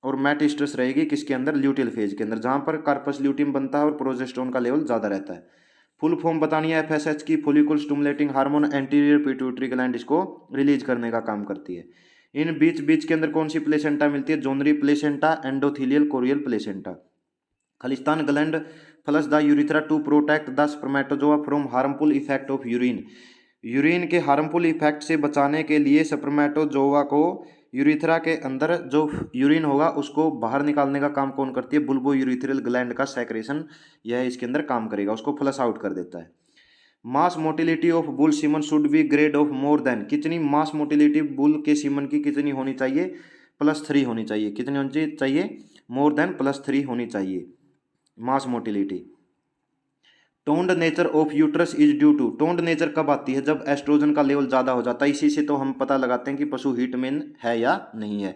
और मैट स्ट्रेस रहेगी किसके अंदर, ल्यूटियल फेज के अंदर, जहां पर कार्पस ल्यूटियम बनता है और प्रोजेस्टेरोन का लेवल ज़्यादा रहता है। फुल फॉर्म बतानी है एफएसएच की, follicle stimulating hormone, anterior pituitary gland इसको रिलीज करने का काम करती है। इन बीच बीच के अंदर कौन सी प्लेसेंटा मिलती है, zonary placenta, endothelial chorial placenta. खलिस्तान gland flush the urethra to protect the spermatozoa from harmful effect of urine. Urine के हार्मफुल इफेक्ट से बचाने के लिए स्पर्मेटोजोआ को यूरिथ्रा के अंदर जो यूरिन होगा उसको बाहर निकालने का काम कौन करती है, बुल्बो यूरिथ्रल ग्लैंड का सेक्रेशन, यह इसके अंदर काम करेगा, उसको फ्लश आउट कर देता है। Mass motility of bull semen should be grade of more than, कितनी मास मोटिलिटी बुल के सीमन की कितनी होनी चाहिए, +3 होनी चाहिए। कितनी होनी चाहिए, मोर देन +3 होनी चाहिए mass motility. Toned nature of uterus is due to, toned nature कब आती है, जब एस्ट्रोजन का लेवल ज़्यादा हो जाता है। इसी से तो हम पता लगाते हैं कि पशु हीट में है या नहीं है।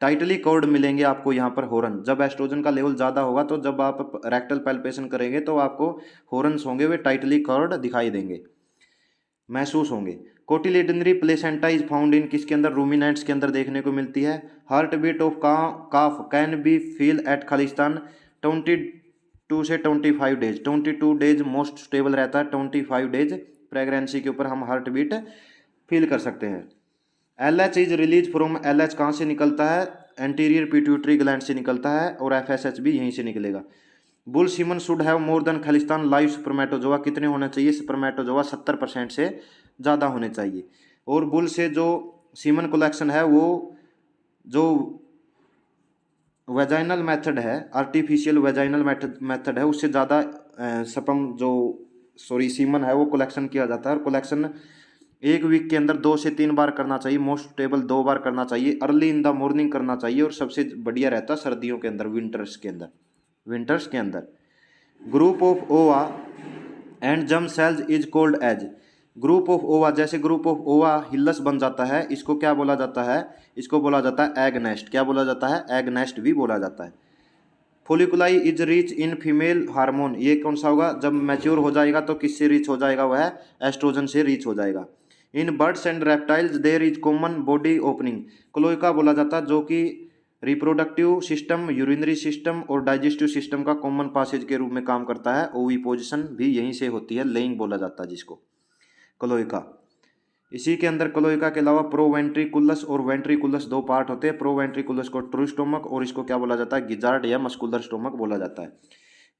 टाइटली कर्व्ड मिलेंगे आपको यहाँ पर हॉर्न, जब एस्ट्रोजन का लेवल ज़्यादा होगा तो जब आप रेक्टल पैल्पेशन करेंगे तो आपको हॉर्न्स होंगे वे टाइटली कर्व्ड दिखाई देंगे, महसूस होंगे। Cotyledonary placenta is found in किसके अंदर, रूमिनेंट्स के अंदर देखने को मिलती है। Heart beat of calf can be feel at खालिस्तान 22 से 25 डेज, 22 डेज मोस्ट स्टेबल रहता है, 25 डेज प्रेगनेंसी के ऊपर हम हार्ट बीट फील कर सकते हैं। LH is release from, LH कहाँ से निकलता है, एंटीरियर पिट्यूटरी ग्लैंड से निकलता है और FSH भी यहीं से निकलेगा। Bull semen should have more than Khalistan live spermatozoa, कितने होने चाहिए स्पर्मेटोजोआ, 70% से ज़्यादा होने चाहिए। और बुल से जो सीमन कलेक्शन है वो जो वेजाइनल मेथड है, आर्टिफिशियल वेजाइनल मेथड है, उससे ज़्यादा स्पर्म जो सीमन है वो कलेक्शन किया जाता है। और कलेक्शन 1 वीक के अंदर 2 से 3 बार करना चाहिए, मोस्ट स्टेबल 2 बार करना चाहिए, अर्ली इन द मॉर्निंग करना चाहिए। और सबसे बढ़िया रहता है सर्दियों के अंदर, विंटर्स के अंदर। Group of ova and germ cells is called as, group of ova, जैसे ग्रुप ऑफ ओवा हिल्लस बन जाता है, इसको क्या बोला जाता है, इसको बोला जाता है एग नेस्ट। क्या बोला जाता है, एग नेस्ट भी बोला जाता है। Folliculi is rich in female hormone, ये कौन सा होगा, जब मैच्योर हो जाएगा तो किससे रिच हो जाएगा, वह एस्ट्रोजन से रिच हो जाएगा। In birds and reptiles there is common body opening, cloaca बोला जाता है, जो कि रिप्रोडक्टिव सिस्टम, यूरिनरी सिस्टम और डाइजेस्टिव सिस्टम का कॉमन पासेज के रूप में काम करता है। ओवी पोजिशन भी यहीं से होती है, लेइंग बोला जाता है जिसको क्लोइका। इसी के अंदर क्लोइका के अलावा प्रोवेंट्रिकुलस और वेंट्रिकुलस 2 पार्ट होते हैं। प्रोवेंट्रिकुलस को ट्रू स्टोमक और इसको क्या बोला जाता है, गिजार्ड या मस्कुलर स्टोमक बोला जाता है।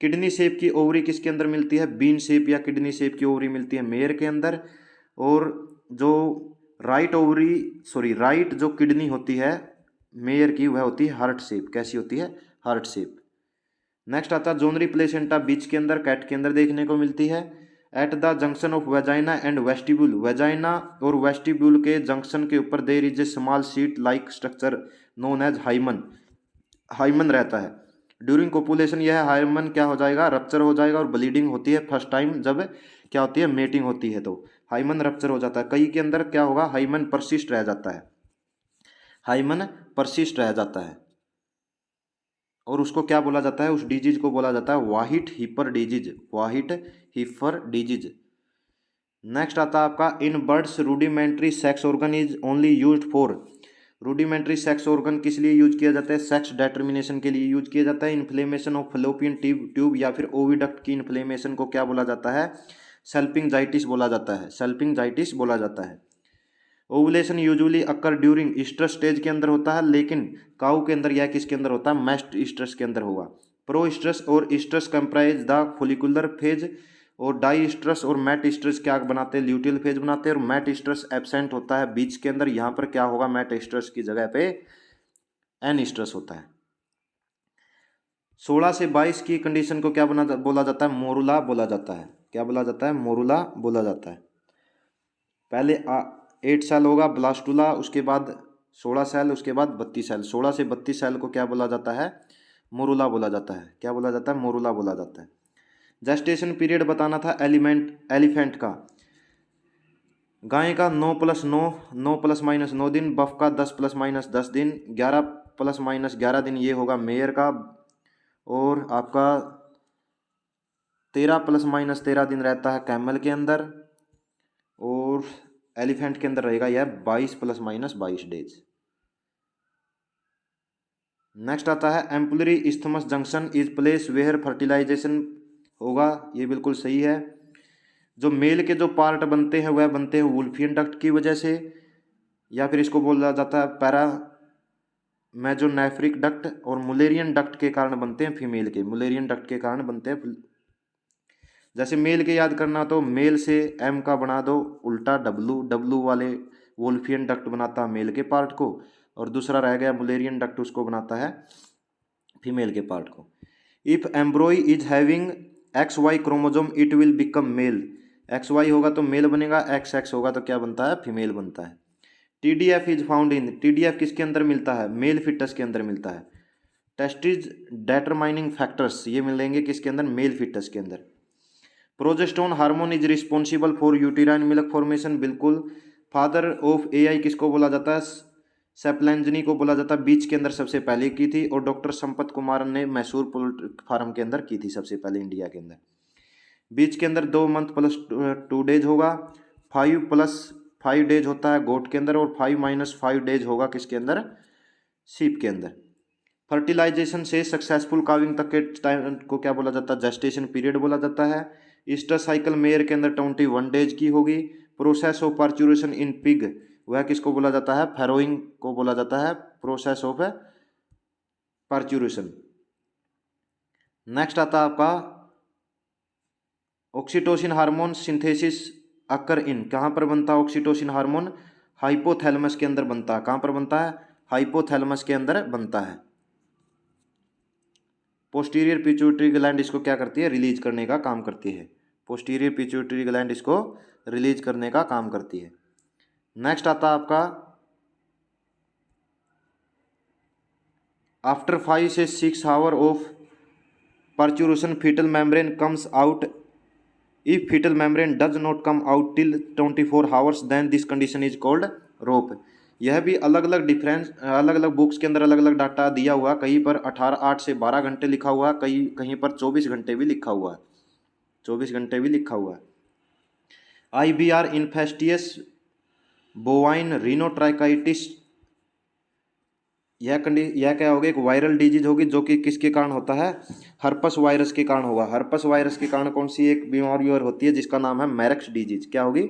किडनी शेप की ओवरी किसके अंदर मिलती है, बीन शेप या किडनी शेप की ओवरी मिलती है मेयर के अंदर। और जो राइट जो किडनी होती है मेयर की, वह होती है हार्ट शेप। कैसी होती है, हार्ट शेप। नेक्स्ट आता है जोनरी प्लेसेंटा, बीच के अंदर, कैट के अंदर देखने को मिलती है। At the junction of vagina and vestibule, vagina और वेस्टिब्यूल के जंक्शन के ऊपर there is a small seat like structure known as hymen, hymen रहता है। ड्यूरिंग कोपुलेशन यह हाइमन क्या हो जाएगा, रप्चर हो जाएगा और ब्लीडिंग होती है फर्स्ट टाइम, जब क्या होती है, मेटिंग होती है तो हाइमन रप्चर हो जाता है। कई के अंदर क्या होगा, हाइमन परसिस्ट रह जाता है, हाइमन परसिस्ट रह जाता है। और उसको क्या बोला जाता है, उस डिजीज को बोला जाता है white heifer disease, white heifer disease. Next आता है आपका in birds rudimentary sex organ is only used for. Rudimentary sex organ किस लिए यूज किया जाता है? सेक्स डिटर्मिनेशन के लिए यूज किया जाता है। इन्फ्लेमेशन ऑफ फलोपियन ट्यूब या फिर ओविडक्ट की इन्फ्लेमेशन को क्या बोला जाता है? सेल्पिंजाइटिस बोला जाता है। सेल्पिंजाइटिस बोला जाता है। ओवुलेशन यूजुअली अकर ड्यूरिंग ईस्ट्रस स्टेज के अंदर होता है, लेकिन काऊ के अंदर या किसके अंदर होता है? मैस्ट ईस्ट्रस के अंदर होगा। प्रो ईस्ट्रस और oestrus comprise the follicular phase, और डाई ईस्ट्रस और मैट ईस्ट्रस क्या बनाते हैं? ल्यूटियल फेज बनाते हैं। और मैट ईस्ट्रस एब्सेंट होता है बीच के अंदर, यहाँ पर क्या होगा? मैट ईस्ट्रस की जगह पे एन ईस्ट्रस होता है। 16 से 22 की कंडीशन को क्या बोला जाता है? मोरुला बोला जाता है। क्या बोला जाता है? मोरुला बोला जाता है। पहले 8 सेल होगा ब्लास्टुला, उसके बाद 16 सेल, उसके बाद 32 सेल। 16 से 32 सेल को क्या बोला जाता है? मोरुला बोला जाता है। क्या बोला जाता है? मोरुला बोला जाता है। जेस्टेशन पीरियड बताना था एलिफेंट का। गाय का 9 ± 9 दिन, बफ का 10 ± 10 दिन, 11 ± 11 दिन ये होगा मेयर का, और आपका 13 ± 13 दिन रहता है कैमल के अंदर, और एलिफेंट के अंदर रहेगा यह 22 ± 22 डेज। नेक्स्ट आता है ampullary isthmus junction is place where fertilisation होगा। ये बिल्कुल सही है। जो मेल के जो पार्ट बनते हैं वह बनते हैं वुल्फियन डक्ट की वजह से, या फिर इसको बोला जाता है पैरा मेजोनेफ्रिक डक्ट, और मुलेरियन डक्ट के कारण बनते हैं फीमेल के। मुलेरियन डक्ट के कारण बनते हैं। जैसे मेल के याद करना तो मेल से एम का बना दो उल्टा डब्लू वाले वुल्फियन डक्ट बनाता है मेल के पार्ट को, और दूसरा रह गया मुलेरियन डक्ट, उसको बनाता है फीमेल के पार्ट को। If embryo is having XY chromosome it will become male. XY होगा तो मेल बनेगा, XX होगा तो क्या बनता है? फीमेल बनता है। TDF is found in. TDF किसके अंदर मिलता है? मेल फिटस के अंदर मिलता है। टेस्टिज डेटरमाइनिंग फैक्टर्स ये मिलेंगे किसके अंदर? मेल फिटस के अंदर। Progesterone hormone is responsible for uterine milk formation, बिल्कुल। फादर ऑफ AI किसको बोला जाता है? सेप्लेंजनी को बोला जाता है। बीच के अंदर सबसे पहले की थी, और डॉक्टर संपत कुमार ने मैसूर पोल्ट्री फार्म के अंदर की थी सबसे पहले इंडिया के अंदर। बीच के अंदर 2 मंथ प्लस 2 डेज होगा। 5 + 5 डेज होता है गोट के अंदर, और 5 - 5 डेज होगा किसके अंदर? सीप के अंदर। फर्टिलाइजेशन से सक्सेसफुल काविंग तक के टाइम को क्या बोला जाता है? जेस्टेशन पीरियड बोला जाता है। ईस्टर साइकिल मेयर के अंदर 21 डेज की होगी। Process of parturition in pig वह किसको बोला जाता है? फैरोइंग को बोला जाता है, प्रोसेस ऑफ पार्चुरेशन। नेक्स्ट आता है आपका ऑक्सीटोसिन हार्मोन सिंथेसिस अकर इन। कहाँ पर बनता है ऑक्सीटोसिन हार्मोन? हाइपोथैलेमस के अंदर बनता है। कहाँ पर बनता है? हाइपोथैलेमस के अंदर बनता है। पोस्टीरियर पिट्यूटरी ग्लैंड इसको क्या करती है? रिलीज करने का काम करती है। पोस्टीरियर पिट्यूटरी ग्लैंड इसको रिलीज करने का काम करती है। नेक्स्ट आता है आपका आफ्टर 5 से 6 hour of parturition foetal membrane comes out. If foetal membrane does not come out till 24 hours then this condition is called rope. यह भी अलग अलग बुक्स के अंदर अलग अलग डाटा दिया हुआ। कहीं पर 8 से 12 घंटे लिखा हुआ, कहीं पर 24 घंटे भी लिखा हुआ है। 24 घंटे भी लिखा हुआ है। IBR इन्फेस्टियस बोवाइन रिनोट्राइकाइटिस, यह क्या होगी? एक वायरल डिजीज होगी जो कि किसके कारण होता है? हर्पस वायरस के कारण होगा। हर्पस वायरस के कारण कौन सी एक बीमारी और होती है जिसका नाम है मैरक्स डिजीज। क्या होगी?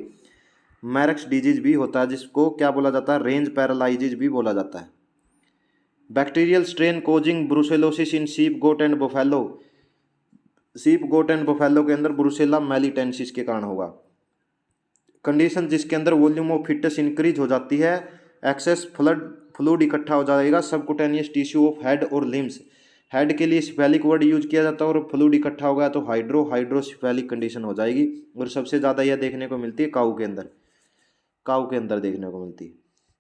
मैरक्स डिजीज भी होता है, जिसको क्या बोला जाता है? रेंज पैरालाइजिस भी बोला जाता है। बैक्टीरियल स्ट्रेन कोजिंग ब्रुसेलोसिस इन सीप गोट एंड बुफेलो। सीप गोट एंड बुफेलो के अंदर ब्रुसेला मेलिटेंसिस के कारण होगा। कंडीशन जिसके अंदर वॉल्यूम ऑफ फिटस इंक्रीज हो जाती है, एक्सेस फ्लूइड इकट्ठा हो जाएगा, सबकुटेनियस टिश्यू ऑफ हेड और लिम्स। हेड के लिए सिफेलिक वर्ड यूज किया जाता है, और फ्लूइड इकट्ठा हो गया तो हाइड्रोसिफेलिक कंडीशन हो जाएगी। और सबसे ज़्यादा यह देखने को मिलती है काऊ के अंदर देखने को मिलती है।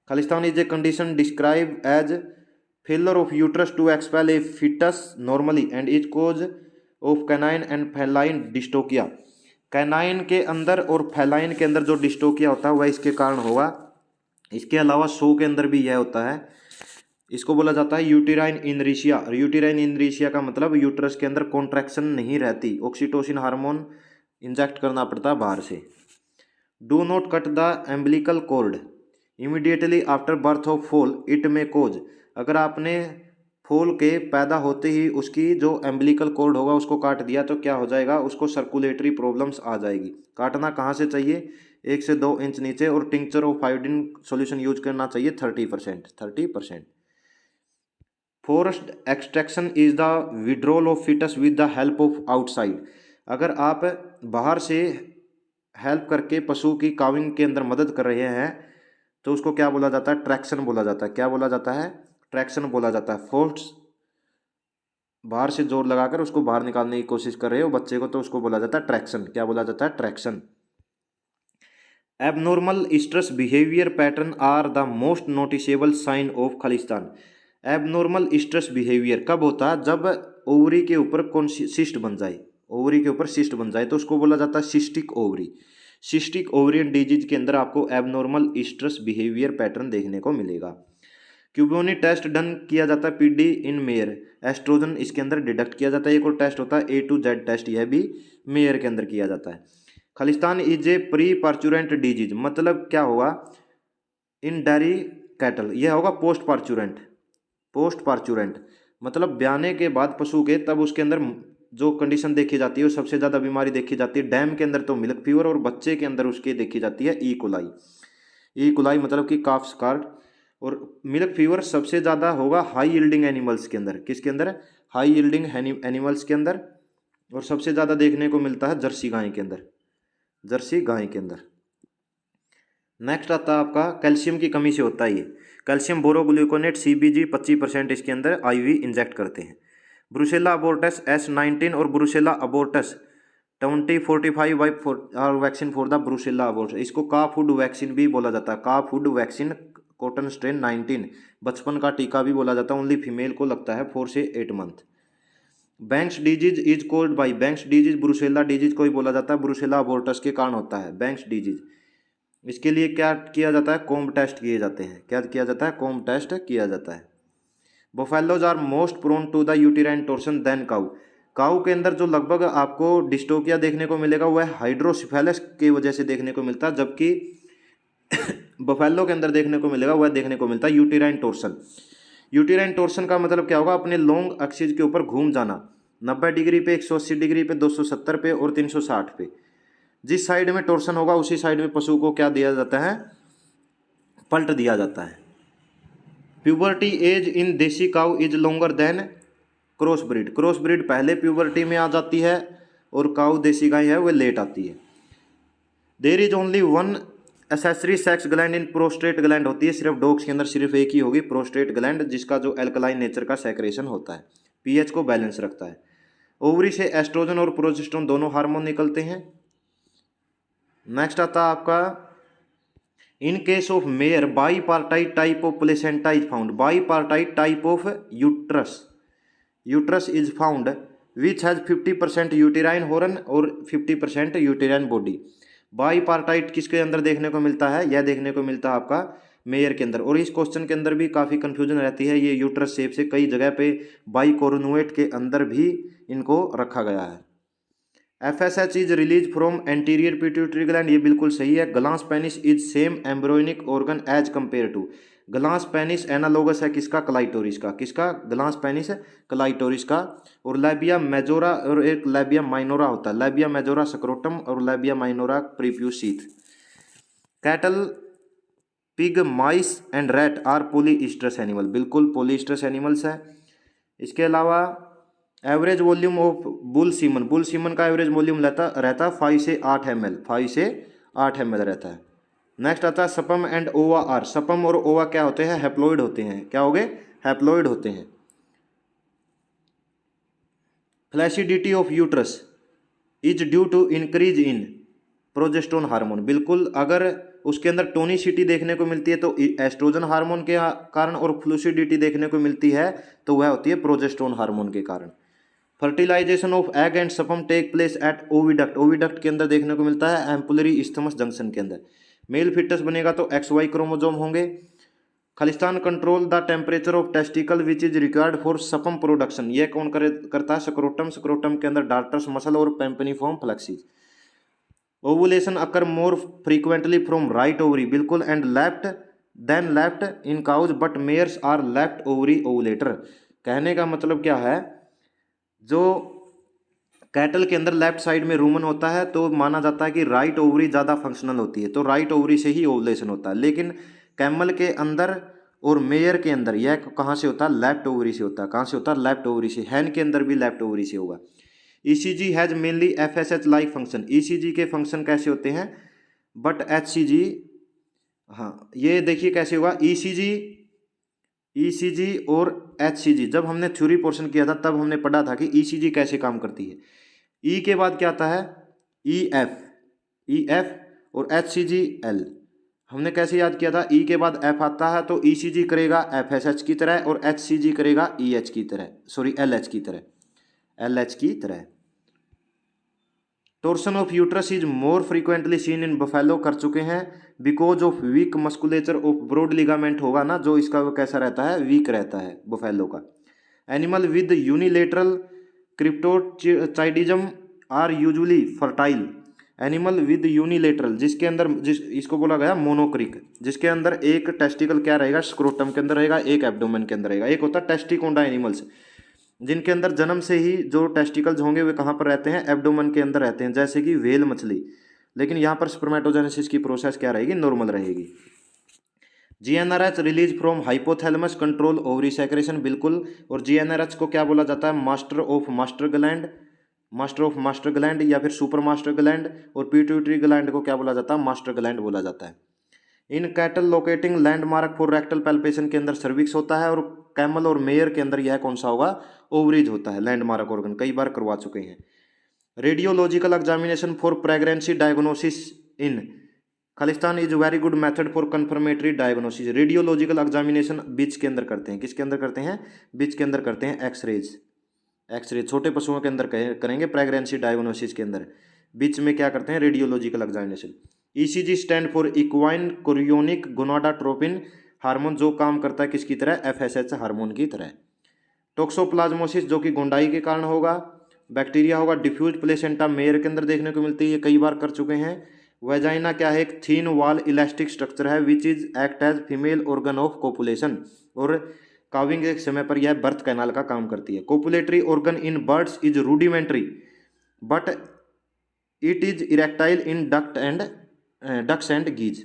खालिस्तान is a condition describe as failure of uterus to expel a fetus normally and is cause of canine and feline dystocia. Canine के अंदर और फेलाइन के अंदर जो डिस्टोकिया होता है वह इसके कारण होगा। इसके अलावा शो के अंदर भी यह होता है। इसको बोला जाता है यूटेराइन इनरीशिया। और यूटेराइन इनरीशिया का मतलब यूट्रस के अंदर कॉन्ट्रैक्शन नहीं रहती। ऑक्सीटोसिन हार्मोन इंजेक्ट करना पड़ता है बाहर से। Do not cut the umbilical cord immediately after birth of foal, it may cause. अगर आपने फोल के पैदा होते ही उसकी जो एम्बिलिकल कॉर्ड होगा उसको काट दिया तो क्या हो जाएगा, उसको सर्कुलेटरी प्रॉब्लम्स आ जाएगी। काटना कहाँ से चाहिए, 1 से 2 इंच नीचे, और tincture of iodine solution use करना चाहिए 30%। Forced extraction is the withdrawal of fetus with the help of outside. अगर आप बाहर से हेल्प करके पशु की काविंग के अंदर मदद कर रहे हैं तो उसको क्या बोला जाता है, ट्रैक्शन बोला जाता है। क्या बोला जाता है, ट्रैक्शन बोला जाता है। फोर्स, बाहर से जोर लगाकर उसको बाहर निकालने की कोशिश कर रहे हो बच्चे को, तो उसको बोला जाता है ट्रैक्शन। क्या बोला जाता है, traction. Abnormal stress behaviour pattern are the most noticeable sign of खालिस्तान। एबनॉर्मल स्ट्रेस बिहेवियर कब होता है, जब ओवरी के ऊपर कौन सिस्ट बन जाए, ओवरी के ऊपर सिस्ट बन जाए तो उसको बोला जाता है cystic ovary. Cystic ovarian disease के अंदर आपको एबनॉर्मल स्ट्रेस बिहेवियर पैटर्न देखने को मिलेगा। क्यूबोनी टेस्ट डन किया जाता है पीडी इन मेयर, एस्ट्रोजन इसके अंदर डिडक्ट किया जाता है। एक और टेस्ट होता है A to Z टेस्ट, यह भी मेयर के अंदर किया जाता है। खालिस्तान is A pre parturient disease, मतलब क्या होगा, इन डेयरी कैटल, यह होगा पोस्ट पार्चुरेंट। पोस्ट पार्चुरेंट मतलब ब्याने के बाद पशु के, तब उसके अंदर जो कंडीशन देखी जाती है वो सबसे ज़्यादा बीमारी देखी जाती है डैम के अंदर तो मिल्क फीवर, और बच्चे के अंदर उसकी देखी जाती है ई कोलाई। ई कोलाई मतलब कि काफ स्कार्ड, और मिल्क फीवर सबसे ज़्यादा होगा हाई यील्डिंग एनिमल्स के अंदर। किसके अंदर, हाई यील्डिंग एनिमल्स के अंदर, और सबसे ज़्यादा देखने को मिलता है जर्सी गाय के अंदर, जर्सी गाय के अंदर। नेक्स्ट आता है आपका कैल्शियम की कमी से होता है ये। कैल्शियम बोरोग्लूकोनेट CBG 25% इसके अंदर IV इंजेक्ट करते हैं। ब्रुसेला अबोर्टस S19 और Brucella abortus 2045 are vaccine for the Brucella abortus. इसको का फूड वैक्सीन भी बोला जाता है, का फूड वैक्सीन कॉटन स्ट्रेन 19, बचपन का टीका भी बोला जाता है। ओनली फीमेल को लगता है 4 से 8 month. Banks disease is cold by, banks disease Brucella disease को ही बोला जाता है, ब्रुसेला अबोर्टस के कारण होता है बैंक्स डिजीज। इसके लिए क्या किया जाता है, कोम्ब टेस्ट किए जाते हैं। क्या किया जाता है, कोम्ब टेस्ट किया जाता है। Buffaloes are most prone to the uterine torsion than cow. Cow के अंदर जो लगभग आपको डिस्टोकिया देखने को मिलेगा वह हाइड्रोसिफेलस की वजह से देखने को मिलता है, जबकि बफेलो के अंदर देखने को मिलेगा वह देखने को मिलता है यूटेराइन टॉर्सन। यूटेराइन टॉर्सन का मतलब क्या होगा, अपने लॉन्ग एक्सिस के ऊपर घूम जाना, 90 डिग्री पे, 180 डिग्री पे, 270 पे और 360 पे। जिस साइड में टॉर्सन होगा उसी साइड में पशु को क्या दिया जाता है, पलट दिया जाता है। प्यूबर्टी एज इन देसी cow is longer than cross breed. Cross breed पहले प्यूबर्टी में आ जाती है और काउ देसी गाय है वह लेट आती है। There is only one accessory sex gland in prostate gland होती है, सिर्फ डॉग्स के अंदर सिर्फ एक ही होगी प्रोस्टेट ग्लैंड, जिसका जो एल्कलाइन नेचर का सेक्रेशन होता है, pH को बैलेंस रखता है। ओवरी से एस्ट्रोजन और प्रोजेस्टेरोन दोनों हार्मोन निकलते हैं। नेक्स्ट आता है आपका in case of mare bipartite type of placenta is found. Bipartite type of uterus, uterus is found which has 50% uterine horn और 50% यूटेराइन बॉडी। बाईपार्टाइट किसके अंदर देखने को मिलता है, यह देखने को मिलता है आपका मेयर के अंदर। और इस क्वेश्चन के अंदर भी काफ़ी कंफ्यूजन रहती है, ये यूट्रस शेप से कई जगह पे बाईकोरोनुएट के अंदर भी इनको रखा गया है। FSH is release from anterior pituitary gland, ये बिल्कुल सही है। Glans penis is same embryonic organ as compare to. Glans penis analogous है किसका, क्लाइटोरिस का। किसका, ग्लांस पेनिस क्लाइटोरिस का। और लैबिया मेजोरा और एक लैबिया माइनोरा होता है, लैबिया मेजोरा स्क्रोटम और labia minora prepuce sheath. Cattle, pig, mice and rat are polyestrous animal, बिल्कुल पॉलीस्ट्रस एनिमल्स है। इसके अलावा average volume of bull semen, bull semen का एवरेज वॉल्यूम रहता 5 से 8 ml, 5 से 8 ml रहता है। नेक्स्ट आता है सपम एंड ओवा आर। सपम और ओवा क्या होते हैं, हैप्लॉइड होते हैं। क्या हो गए, हैप्लॉइड होते हैं। Flaccidity of uterus is due to increase in progesterone hormone, बिल्कुल अगर उसके अंदर टोनिसिटी देखने को मिलती है तो एस्ट्रोजन हार्मोन के कारण, और फ्लूसिडिटी देखने को मिलती है तो वह होती है प्रोजेस्टेरोन हार्मोन के कारण। Fertilisation of egg and sperm take place at oviduct, oviduct के अंदर देखने को मिलता है एम्पुलरी इस्थमस जंक्शन के अंदर। मेल फिटस बनेगा तो XY क्रोमोजोम होंगे। Khalistan control the temperature of testicle which is required for सपम production, यह कौन करता है, स्क्रोटम, स्क्रोटम के अंदर डार्टर्स मसल और pampiniform plexus. Ovulation occur more frequently from right ovary, बिल्कुल, and left than left in cows but mares are left ovary ovulator. कहने का मतलब क्या है, जो कैटल के अंदर लेफ्ट साइड में रूमन होता है तो माना जाता है कि राइट ओवरी ज़्यादा फंक्शनल होती है, तो राइट ओवरी से ही ओवुलेशन होता है। लेकिन कैमल के अंदर और मेयर के अंदर यह कहाँ से होता है, लेफ्ट ओवरी से होता है। कहाँ से होता है, लेफ्ट ओवरी से। हैन के अंदर भी लेफ्ट ओवरी से होगा। ECG has mainly FSH like function. ECG के फंक्शन कैसे होते हैं, बट एचसीजी, हाँ ये देखिए कैसे होगा, ईसीजी, ईसीजी और एचसीजी। जब हमने थ्योरी पोर्शन किया था तब हमने पढ़ा था कि ईसीजी कैसे काम करती है। ई के बाद क्या आता है, ई एफ, ई एफ, और एच सी जी एल। हमने कैसे याद किया था, ई के बाद एफ आता है तो ई सी जी करेगा एफ एस एच की तरह, और एच सी जी करेगा ई एच की तरह, सॉरी एल एच की तरह, एल एच की तरह। Torsion of uterus is more frequently seen in buffalo, कर चुके हैं, because of weak musculature of broad ligament होगा ना जो इसका, वो कैसा रहता है, वीक रहता है बफेलो का। Animal with unilateral cryptorchidism are usually fertile. Animal with unilateral, जिसके अंदर, जिस इसको बोला गया मोनोक्रिक, जिसके अंदर एक टेस्टिकल क्या रहेगा, स्क्रोटम के अंदर रहेगा, एक एब्डोमेन के अंदर रहेगा। एक होता है टेस्टिकोंडा एनिमल्स, जिनके अंदर जन्म से ही जो टेस्टिकल्स होंगे वे कहाँ पर रहते हैं, एब्डोमेन के अंदर रहते हैं, जैसे कि व्हेल मछली। लेकिन यहाँ पर स्पर्मेटोजेनेसिस की प्रोसेस क्या रहेगी, नॉर्मल रहेगी। GnRH release from hypothalamus control ovary secretion, बिल्कुल। और जीएनआरएच को क्या बोला जाता है, master of master gland, master of master gland या फिर सुपर मास्टर ग्लैंड। और पिट्यूटरी ग्लैंड को क्या बोला जाता है, मास्टर ग्लैंड बोला जाता है। In cattle locating landmark for rectal palpation के अंदर सर्विक्स होता है, और कैमल और मेयर के अंदर यह कौन सा होगा, ओवरीज होता है। लैंडमार्क ऑर्गन कई बार करवा चुके हैं। Radiological examination for pregnancy diagnosis in खालिस्तान is very good method for confirmatory diagnosis. Radiological examination bitch के अंदर करते हैं, किसके अंदर करते हैं, बीच के अंदर करते हैं, एक्सरेज, एक्सरे छोटे पशुओं के अंदर करेंगे, प्रेगनेंसी डायग्नोसिस के अंदर। बीच में क्या करते हैं, radiological examination. ECG stand for equine chorionic gonadotropin hormone, जो काम करता है किसकी तरह, एफएसएच हार्मोन की तरह। टोक्सोप्लाज्मोसिस जो कि गोंडाई के कारण होगा, बैक्टीरिया होगा। डिफ्यूज प्लेसेंटा मेयर के अंदर देखने को मिलती है, कई बार कर चुके हैं। वेजाइना क्या है, एक थीन वॉल इलास्टिक स्ट्रक्चर है which is act as female organ of copulation, और काविंग के समय पर यह बर्थ कैनाल का काम करती है। Copulatory organ in birds is rudimentary but it is erectile in ducks and geese.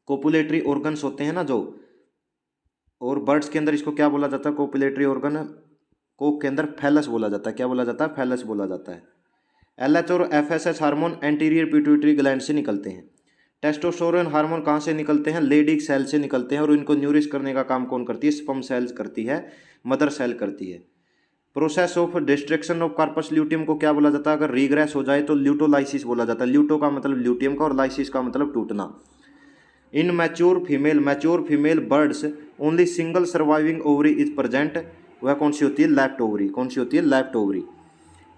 Copulatory organs होते हैं ना जो, और बर्ड्स के अंदर इसको क्या बोला जाता है, कोपुलेटरी ऑर्गन को के अंदर फैलस बोला जाता है। क्या बोला जाता है, फैलस बोला जाता है। एलएच और FSH hormone anterior pituitary gland से निकलते हैं। टेस्टोस्टेरोन हार्मोन कहाँ से निकलते हैं, लेडिक सेल से निकलते हैं, और इनको न्यूरिश करने का काम कौन करती है, स्पर्म सेल्स करती है, मदर सेल करती है। Process of destruction of corpus luteum को क्या बोला जाता है, अगर रीग्रेस हो जाए तो ल्यूटोलाइसिस बोला जाता है। ल्यूटो का मतलब ल्यूटियम का, और लाइसिस का मतलब टूटना। In mature female birds only single surviving ovary is present, वह कौन सी होती है, लेफ्ट ओवरी। कौन सी होती है, left ovary.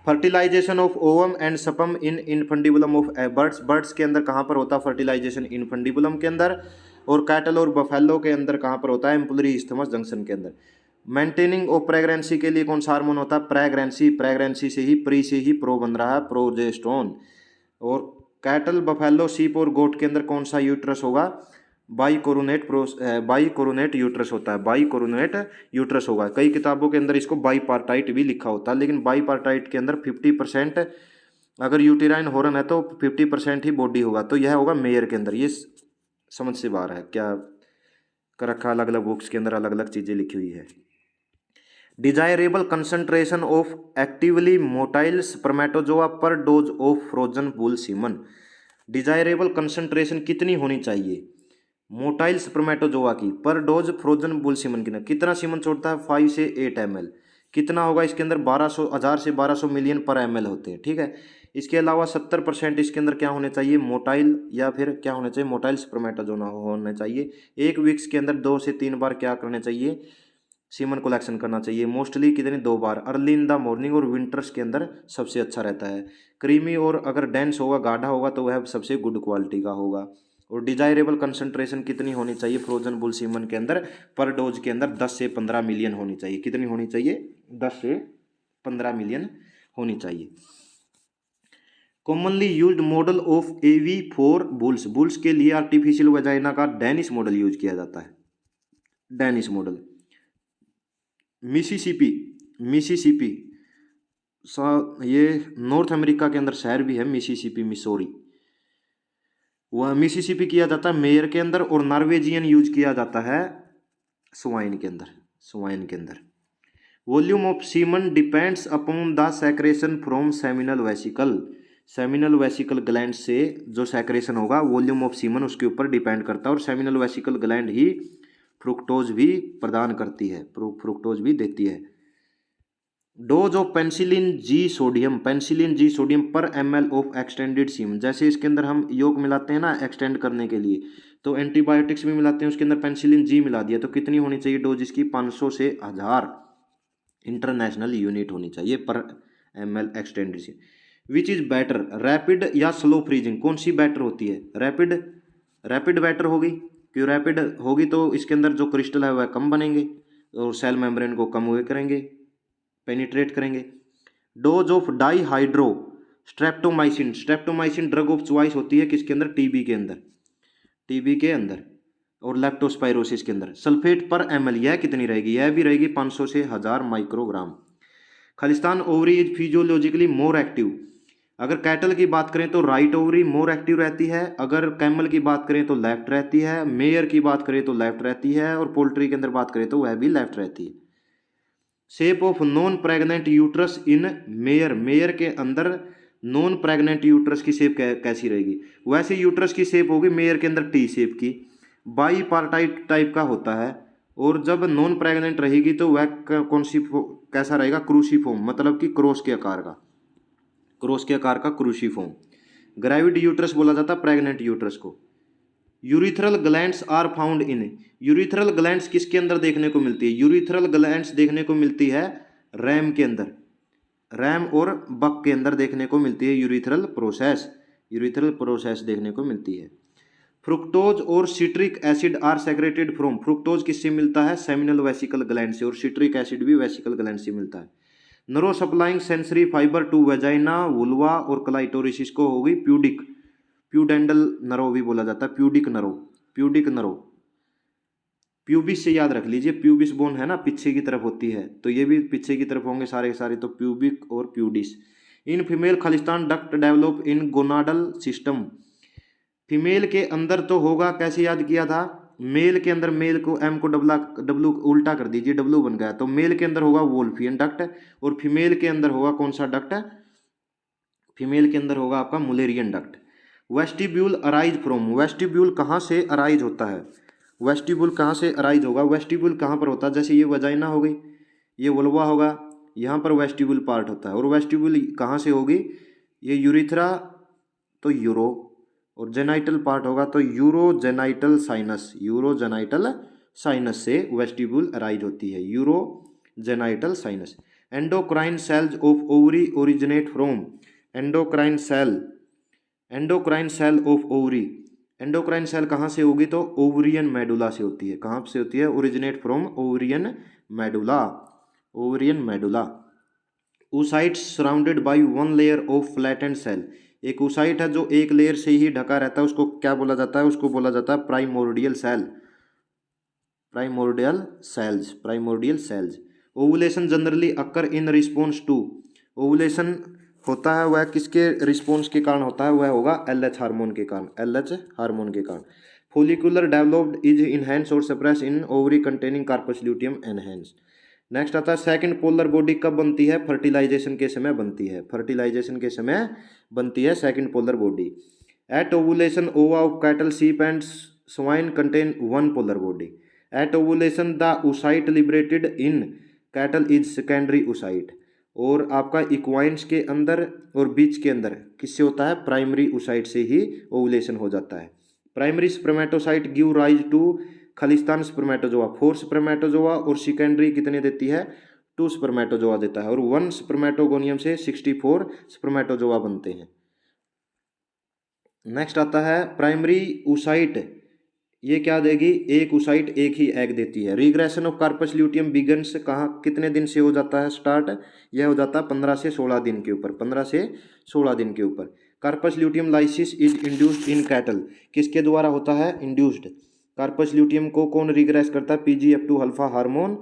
Fertilisation of ovum and sperm in infundibulum of birds के अंदर कहाँ पर होता है फर्टिलाइजेशन, इनफंडिबुलम के अंदर। और कैटल और बफेलो के अंदर कहाँ पर होता है, एम्पुलरी इस्थमस जंक्शन के अंदर। मेंटेनिंग ऑफ प्रेगनेंसी के लिए कौन सा हार्मोन होता है, प्रेगनेंसी से ही, प्री से ही प्रो बन रहा है, प्रोजेस्टेरोन। और कैटल, बफेलो, शीप और गोट के अंदर कौन सा यूट्रस होगा, बाई कोरोनेट यूट्रस होता है, बाई कोरोनेट यूट्रस होगा। कई किताबों के अंदर इसको बाई पार्टाइट भी लिखा होता है, लेकिन बाई पार्टाइट के अंदर 50% अगर यूटेराइन हॉर्न है तो 50% ही बॉडी होगा, तो यह होगा मेयर के अंदर। ये समझ से बाहर है, क्या कर रखा, अलग अलग बुक्स के अंदर अलग अलग चीज़ें लिखी हुई है। Desirable concentration of actively motile spermatozoa per dose of frozen bull semen. Desirable concentration कितनी होनी चाहिए मोटाइल स्पर्मेटोजोआ की पर डोज फ्रोजन बुल सीमन की, कितना सीमन छोड़ता है, 5 से 8 ml। कितना होगा इसके अंदर, 1200 से 1200 मिलियन पर ml होते हैं, ठीक है। इसके अलावा 70% इसके अंदर क्या होने चाहिए, मोटाइल, या फिर क्या होना चाहिए, मोटाइल स्पर्मेटोजोआ होना चाहिए। एक वीक्स के अंदर 2 से 3 बार क्या करना चाहिए, सीमन कलेक्शन करना चाहिए। मोस्टली कितने, 2 बार, अर्ली इन द मॉर्निंग और विंटर्स के अंदर सबसे अच्छा रहता है। क्रीमी और अगर डेंस होगा, गाढ़ा होगा, तो वह सबसे गुड क्वालिटी का होगा। और डिजायरेबल कंसंट्रेशन कितनी होनी चाहिए फ्रोजन बुल सीमन के अंदर, पर डोज के अंदर 10 से 15 मिलियन होनी चाहिए। कितनी होनी चाहिए, 10 से 15 मिलियन होनी चाहिए। Commonly used model of AV for bulls, bulls के लिए आर्टिफिशियल वजाइना का डेनिस मॉडल यूज किया जाता है, डेनिस मॉडल। मिसिसिपी, मिसिसिपी ये नॉर्थ अमेरिका के अंदर शहर भी है मिसिसिपी, मिसोरी। वह मिसिसिपी किया जाता है मेयर के अंदर, और नॉर्वेजियन यूज किया जाता है स्वाइन के अंदर, स्वाइन के अंदर। Volume of semen depends upon the secretion from seminal vesicle, seminal vesicle gland से जो सेक्रेशन होगा वॉल्यूम ऑफ सीमन उसके ऊपर डिपेंड करता है, और सेमिनल वेसिकल ग्लैंड ही फ्रुक्टोज भी प्रदान करती है, फ्रुक्टोज भी देती है। Dose of penicillin ji sodium, penicillin ji sodium पर ml ऑफ एक्सटेंडेड सीम, जैसे इसके अंदर हम योग मिलाते हैं ना एक्सटेंड करने के लिए, तो एंटीबायोटिक्स भी मिलाते हैं, उसके अंदर पेंसिलिन जी मिला दिया, तो कितनी होनी चाहिए डोज इसकी, 500 से 1000 इंटरनेशनल यूनिट होनी चाहिए पर ml extended semen. Which is better, rapid या स्लो फ्रीजिंग, कौन सी बेटर होती है, रैपिड, रैपिड बेटर होगी, क्यों रैपिड होगी तो इसके अंदर जो क्रिस्टल है वह कम बनेंगे और सेल मेम्ब्रेन को कम हुए करेंगे, पेनिट्रेट करेंगे। Dose of dihydrostreptomycin, streptomycin drug of choice होती है किसके अंदर, टीबी के अंदर, टीबी के अंदर और लेप्टोस्पाइरोसिस के अंदर। सल्फेट पर ml यह कितनी रहेगी, यह भी रहेगी 500 से 1000 microgram. Khalistan ovary is physiologically more active, अगर कैटल की बात करें तो राइट ओवरी मोर एक्टिव रहती है, अगर कैमल की बात करें तो लेफ्ट रहती है, मेयर की बात करें तो लेफ्ट रहती है, और पोल्ट्री के अंदर बात करें तो वह भी लेफ्ट रहती है। Shape of non pregnant uterus in mayor, mayor के अंदर नॉन प्रेग्नेंट यूट्रस की शेप कैसी रहेगी, वैसे यूट्रस की शेप होगी मेयर के अंदर टी शेप की, बाई पार्टाइट टाइप का होता है, और जब नॉन प्रेग्नेंट रहेगी तो वह कौन सी कैसा रहेगा, क्रूसीफॉर्म, मतलब कि क्रॉस के आकार का, क्रॉस के आकार का क्रूसीफॉर्म। ग्रेविड यूट्रस बोला जाता है प्रेग्नेंट यूट्रस को। Urethral glands are found in, urethral glands किसके अंदर देखने को मिलती है, यूरिथ्रल ग्लैंड्स देखने को मिलती है रैम के अंदर, रैम और बक के अंदर देखने को मिलती है यूरिथ्रल प्रोसेस, यूरिथ्रल प्रोसेस देखने को मिलती है। फ्रुक्टोज और citric acid are secreted from, fructose किससे मिलता है, सेमिनल वेसिकल ग्लैंड से, और सिट्रिक एसिड भी वेसिकल ग्लैंड से मिलता है। Nerve supplying sensory fibre to vagina, vulva और क्लाइटोरिस, इसको होगी प्यूडिक, प्यूडेंडल नरो भी बोला जाता है, प्यूडिक नरो, प्यूडिक नरो। प्यूबिस से याद रख लीजिए, प्यूबिस बोन है ना पीछे की तरफ होती है, तो ये भी पीछे की तरफ होंगे सारे के सारे, तो प्यूबिक और प्यूडिस। इन फीमेल खालिस्तान duct develop in gonadal system, female के अंदर तो होगा, कैसे याद किया था, मेल के अंदर, मेल को एम को डब्लू उल्टा कर दीजिए, डब्लू बन गया, तो मेल के अंदर होगा वोल्फियन डक्ट, और फीमेल के अंदर होगा कौन सा डक्ट, फीमेल के अंदर होगा आपका Mullerian duct. Vestibule arise from, vestibule कहाँ से अराइज होता है, वेस्टिब्यूल कहाँ से अराइज होगा, वेस्टिब्यूल कहाँ पर होता है, जैसे ये वजाइना हो गई, ये वल्वा होगा, यहाँ पर वेस्टिब्यूल पार्ट होता है, और वेस्टिब्यूल कहाँ से होगी, ये यूरिथ्रा तो यूरो, और जेनाइटल पार्ट होगा तो यूरोजेनाइटल साइनस, यूरोजेनाइटल साइनस से वेस्टिब्यूल अराइज होती है, urogenital sinus. Endocrine cells of ovary originate from, endocrine cell, endocrine cell of ovary, endocrine cell कहाँ से होगी तो ओवरियन मेडुला से होती है, कहाँ से होती है, originate from ovarian medulla, ovarian medulla. oocytes surrounded by one layer of flattened cell, एक oocyte है जो एक लेयर से ही ढका रहता है, उसको क्या बोला जाता है, उसको बोला जाता है primordial cell, primordial cells, primordial cells. Ovulation generally occur in response to, ovulation होता है वह किसके रिस्पॉन्स के कारण होता है, वह होगा LH हार्मोन के कारण, LH हार्मोन के कारण। फोलिकुलर डेवलप्ड इज इनहेंस और suppress in ovary containing corpus luteum enhance. Next आता है सेकंड पोलर बॉडी कब बनती है, फर्टिलाइजेशन के समय बनती है, फर्टिलाइजेशन के समय बनती है second polar body. At ovulation ova of cattle sheep and swine contain one polar body, at ovulation the oocyte liberated in cattle is secondary oocyte, और आपका इक्वाइन्स के अंदर और बीच के अंदर किससे होता है, प्राइमरी oocyte से ही ओवुलेशन हो जाता है। Primary spermatocyte give rise to खालिस्तान स्पर्मेटोजोआ, 4 स्पर्मेटोजोआ, और सेकेंडरी कितने देती है, 2 स्पर्मेटोजोआ देता है, और 1 स्पर्मेटोगोनियम से 64 स्पर्मेटोजोआ बनते हैं। नेक्स्ट आता है प्राइमरी oocyte, ये क्या देगी, एक oocyte एक ही एग देती है। Regression of corpus luteum begins कहाँ कितने दिन से हो जाता है स्टार्ट, यह हो जाता है 15 से 16 दिन के ऊपर, 15 से 16 दिन के ऊपर। Corpus luteum lysis is induced in cattle, किसके द्वारा होता है? इंड्यूस्ड। कार्पस ल्यूटियम को कौन रिग्रेस करता है? PGF2 अल्फा हार्मोन,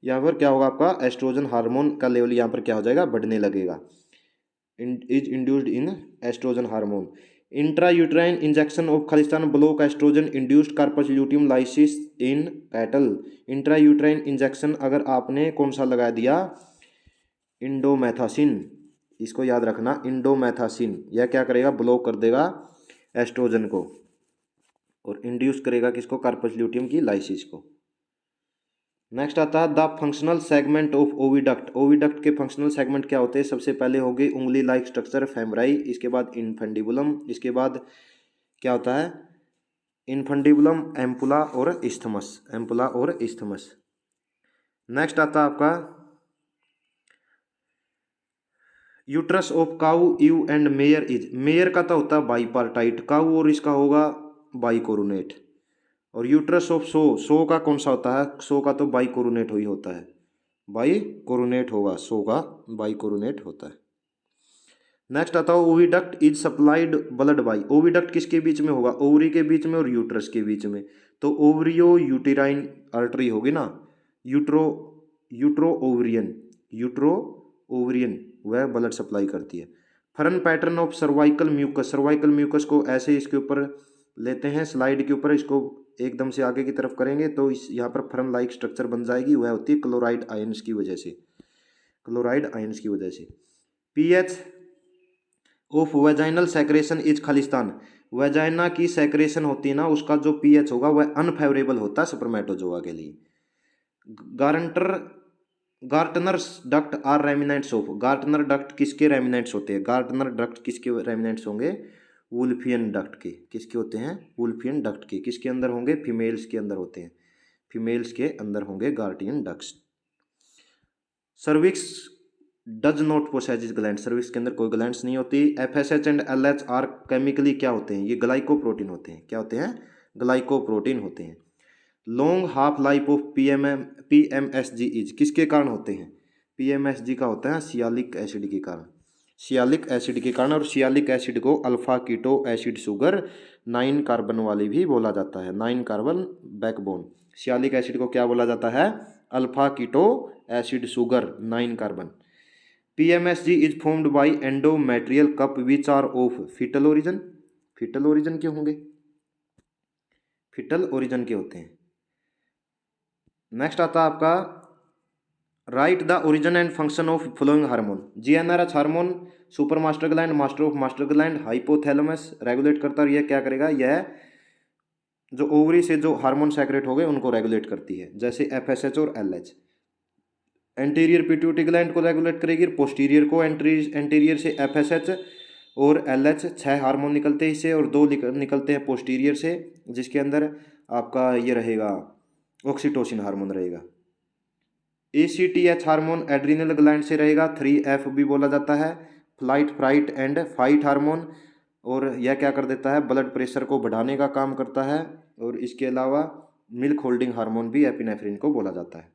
या फिर क्या होगा आपका एस्ट्रोजन हार्मोन का लेवल यहाँ पर क्या हो जाएगा? बढ़ने लगेगा। Is induced in estrogen hormone. Intra uterine injection of खालिस्तान block estrogen induced corpus luteum lysis in cattle. Intra uterine injection अगर आपने कौन सा लगा दिया? इंडोमेथासिन, इसको याद रखना, इंडोमेथासिन। यह क्या करेगा? ब्लॉक कर देगा एस्ट्रोजन को और इंड्यूस करेगा किसको? कार्पस ल्यूटियम की लाइसिस को। नेक्स्ट आता है the functional segment of oviduct. Oviduct के फंक्शनल सेगमेंट क्या होते हैं? सबसे पहले होगी उंगली लाइक स्ट्रक्चर फेमराई, इसके बाद इनफंडिबुलम, इसके बाद क्या होता है? इनफंडिबुलम, एम्पुला और इस्थमस, एम्पुला और इस्थमस। नेक्स्ट आता है आपका uterus of cow you and mayor is. Mayor का तो होता है बाईपार्टाइट, काउ और इसका होगा बाइकोरुनेट। और यूट्रस ऑफ सो का कौन सा होता है? सो का तो बाइकोरुनेट ही होता है, बाइकोरुनेट होगा, सो का बाइकोरुनेट होता है। नेक्स्ट आता है oviduct is supplied blood by. Oviduct किसके बीच में होगा? ओवरी के बीच में और यूट्रस के बीच में। तो ओवरियो यूटेराइन आर्टरी होगी ना, यूट्रो ओवरियन वह ब्लड सप्लाई करती है। Fern pattern of cervical mucus. Cervical mucus को ऐसे इसके ऊपर लेते हैं, स्लाइड के ऊपर, इसको एकदम से आगे की तरफ करेंगे तो इस यहाँ पर फरन लाइक स्ट्रक्चर बन जाएगी। वह होती है क्लोराइड आयंस की वजह से, क्लोराइड आयंस की वजह से। PH of vaginal secretion is Khalistan. Vagina की सेक्रेशन होती है ना, उसका जो पीएच होगा वह अनफेवरेबल होता है स्पर्मेटोजोआ के लिए। Gartner duct are remnants of. Gartner duct किसके रेमिनेंट्स होते हैं? गार्टनर डक्ट किसके रेमिनेंट्स होंगे? वुल्फियन डक्ट के। किसके होते हैं? वुल्फियन डक्ट के। किसके अंदर होंगे? फीमेल्स के अंदर होते हैं, फीमेल्स के अंदर होंगे Gartnerian ducts. Cervix does not possess gland. Cervix के अंदर कोई ग्लैंड्स नहीं होती। FSH and LH are chemically क्या होते हैं? ये ग्लाइकोप्रोटीन होते हैं। क्या होते हैं? ग्लाइकोप्रोटीन होते हैं। Long half life of PMSG is किसके कारण होते हैं? PMSG का होता है सियालिक एसिड के कारण, सियालिक एसिड के कारण। और सियालिक एसिड को alpha keto acid sugar 9 carbon वाली भी बोला जाता है, 9 कार्बन बैकबोन। सियालिक एसिड को क्या बोला जाता है? Alpha keto acid sugar 9 carbon. PMSG is formed by endometrial cup which are of fetal origin. Fetal origin के होंगे, फीटल ओरिजिन के होते हैं। नेक्स्ट आता है आपका right the origin and function of following hormone. GnRH hormone super master gland, master of master gland, hypothalamus regulate करता है। और यह क्या करेगा? यह जो ओवरी से जो हार्मोन सेक्रेट हो गए उनको रेगुलेट करती है, जैसे FSH और LH। एंटीरियर पिट्यूटरी ग्लैंड को रेगुलेट करेगी, पोस्टीरियर को एंटीरियर से FSH और LH 6 हार्मोन निकलते हैं इससे, और 2 निकलते हैं पोस्टीरियर से, जिसके अंदर आपका ये रहेगा ऑक्सीटोसिन हार्मोन रहेगा। ACTH हार्मोन एड्रिनल ग्लैंड से रहेगा, 3F भी बोला जाता है, flight fright and fight hormone. और यह क्या कर देता है? ब्लड प्रेशर को बढ़ाने का काम करता है। और इसके अलावा मिल्क होल्डिंग हार्मोन भी एपिनेफ्रिन को बोला जाता है।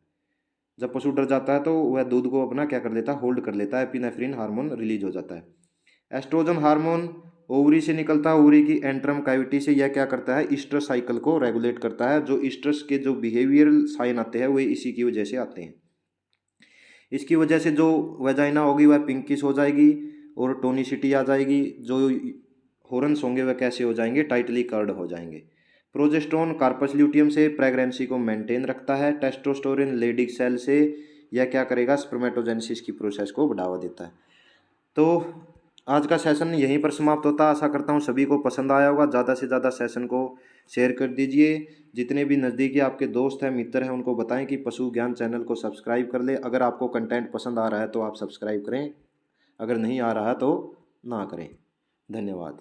जब पशु डर जाता है तो वह दूध को अपना क्या कर लेता है? होल्ड कर लेता है, एपिनेफ्रिन हार्मोन रिलीज हो जाता है। एस्ट्रोजन हार्मोन ओवरी से निकलता है, ओवरी की एंट्रम कैविटी से। यह क्या करता है? ईस्ट्रस साइकिल को रेगुलेट करता है। जो ईस्ट्रस के जो बिहेवियरल साइन आते हैं वे इसी की वजह से आते हैं। इसकी वजह से जो वेजाइना होगी वह पिंकिश हो जाएगी और टोनिसिटी आ जाएगी। जो हॉर्न्स होंगे वह कैसे हो जाएंगे? टाइटली कर्ड हो जाएंगे। प्रोजेस्टेरोन कार्पस ल्यूटियम से प्रेगनेंसी को मेंटेन रखता है। टेस्टोस्टेरोन लेडिक सेल से यह क्या करेगा? स्पर्मेटोजेनेसिस की प्रोसेस को बढ़ावा देता है। तो आज का सेशन यहीं पर समाप्त होता है। आशा करता हूँ सभी को पसंद आया होगा। ज़्यादा से ज़्यादा सेशन को शेयर कर दीजिए। जितने भी नज़दीकी आपके दोस्त हैं, मित्र हैं, उनको बताएं कि पशु ज्ञान चैनल को सब्सक्राइब कर ले। अगर आपको कंटेंट पसंद आ रहा है तो आप सब्सक्राइब करें, अगर नहीं आ रहा है तो ना करें। धन्यवाद।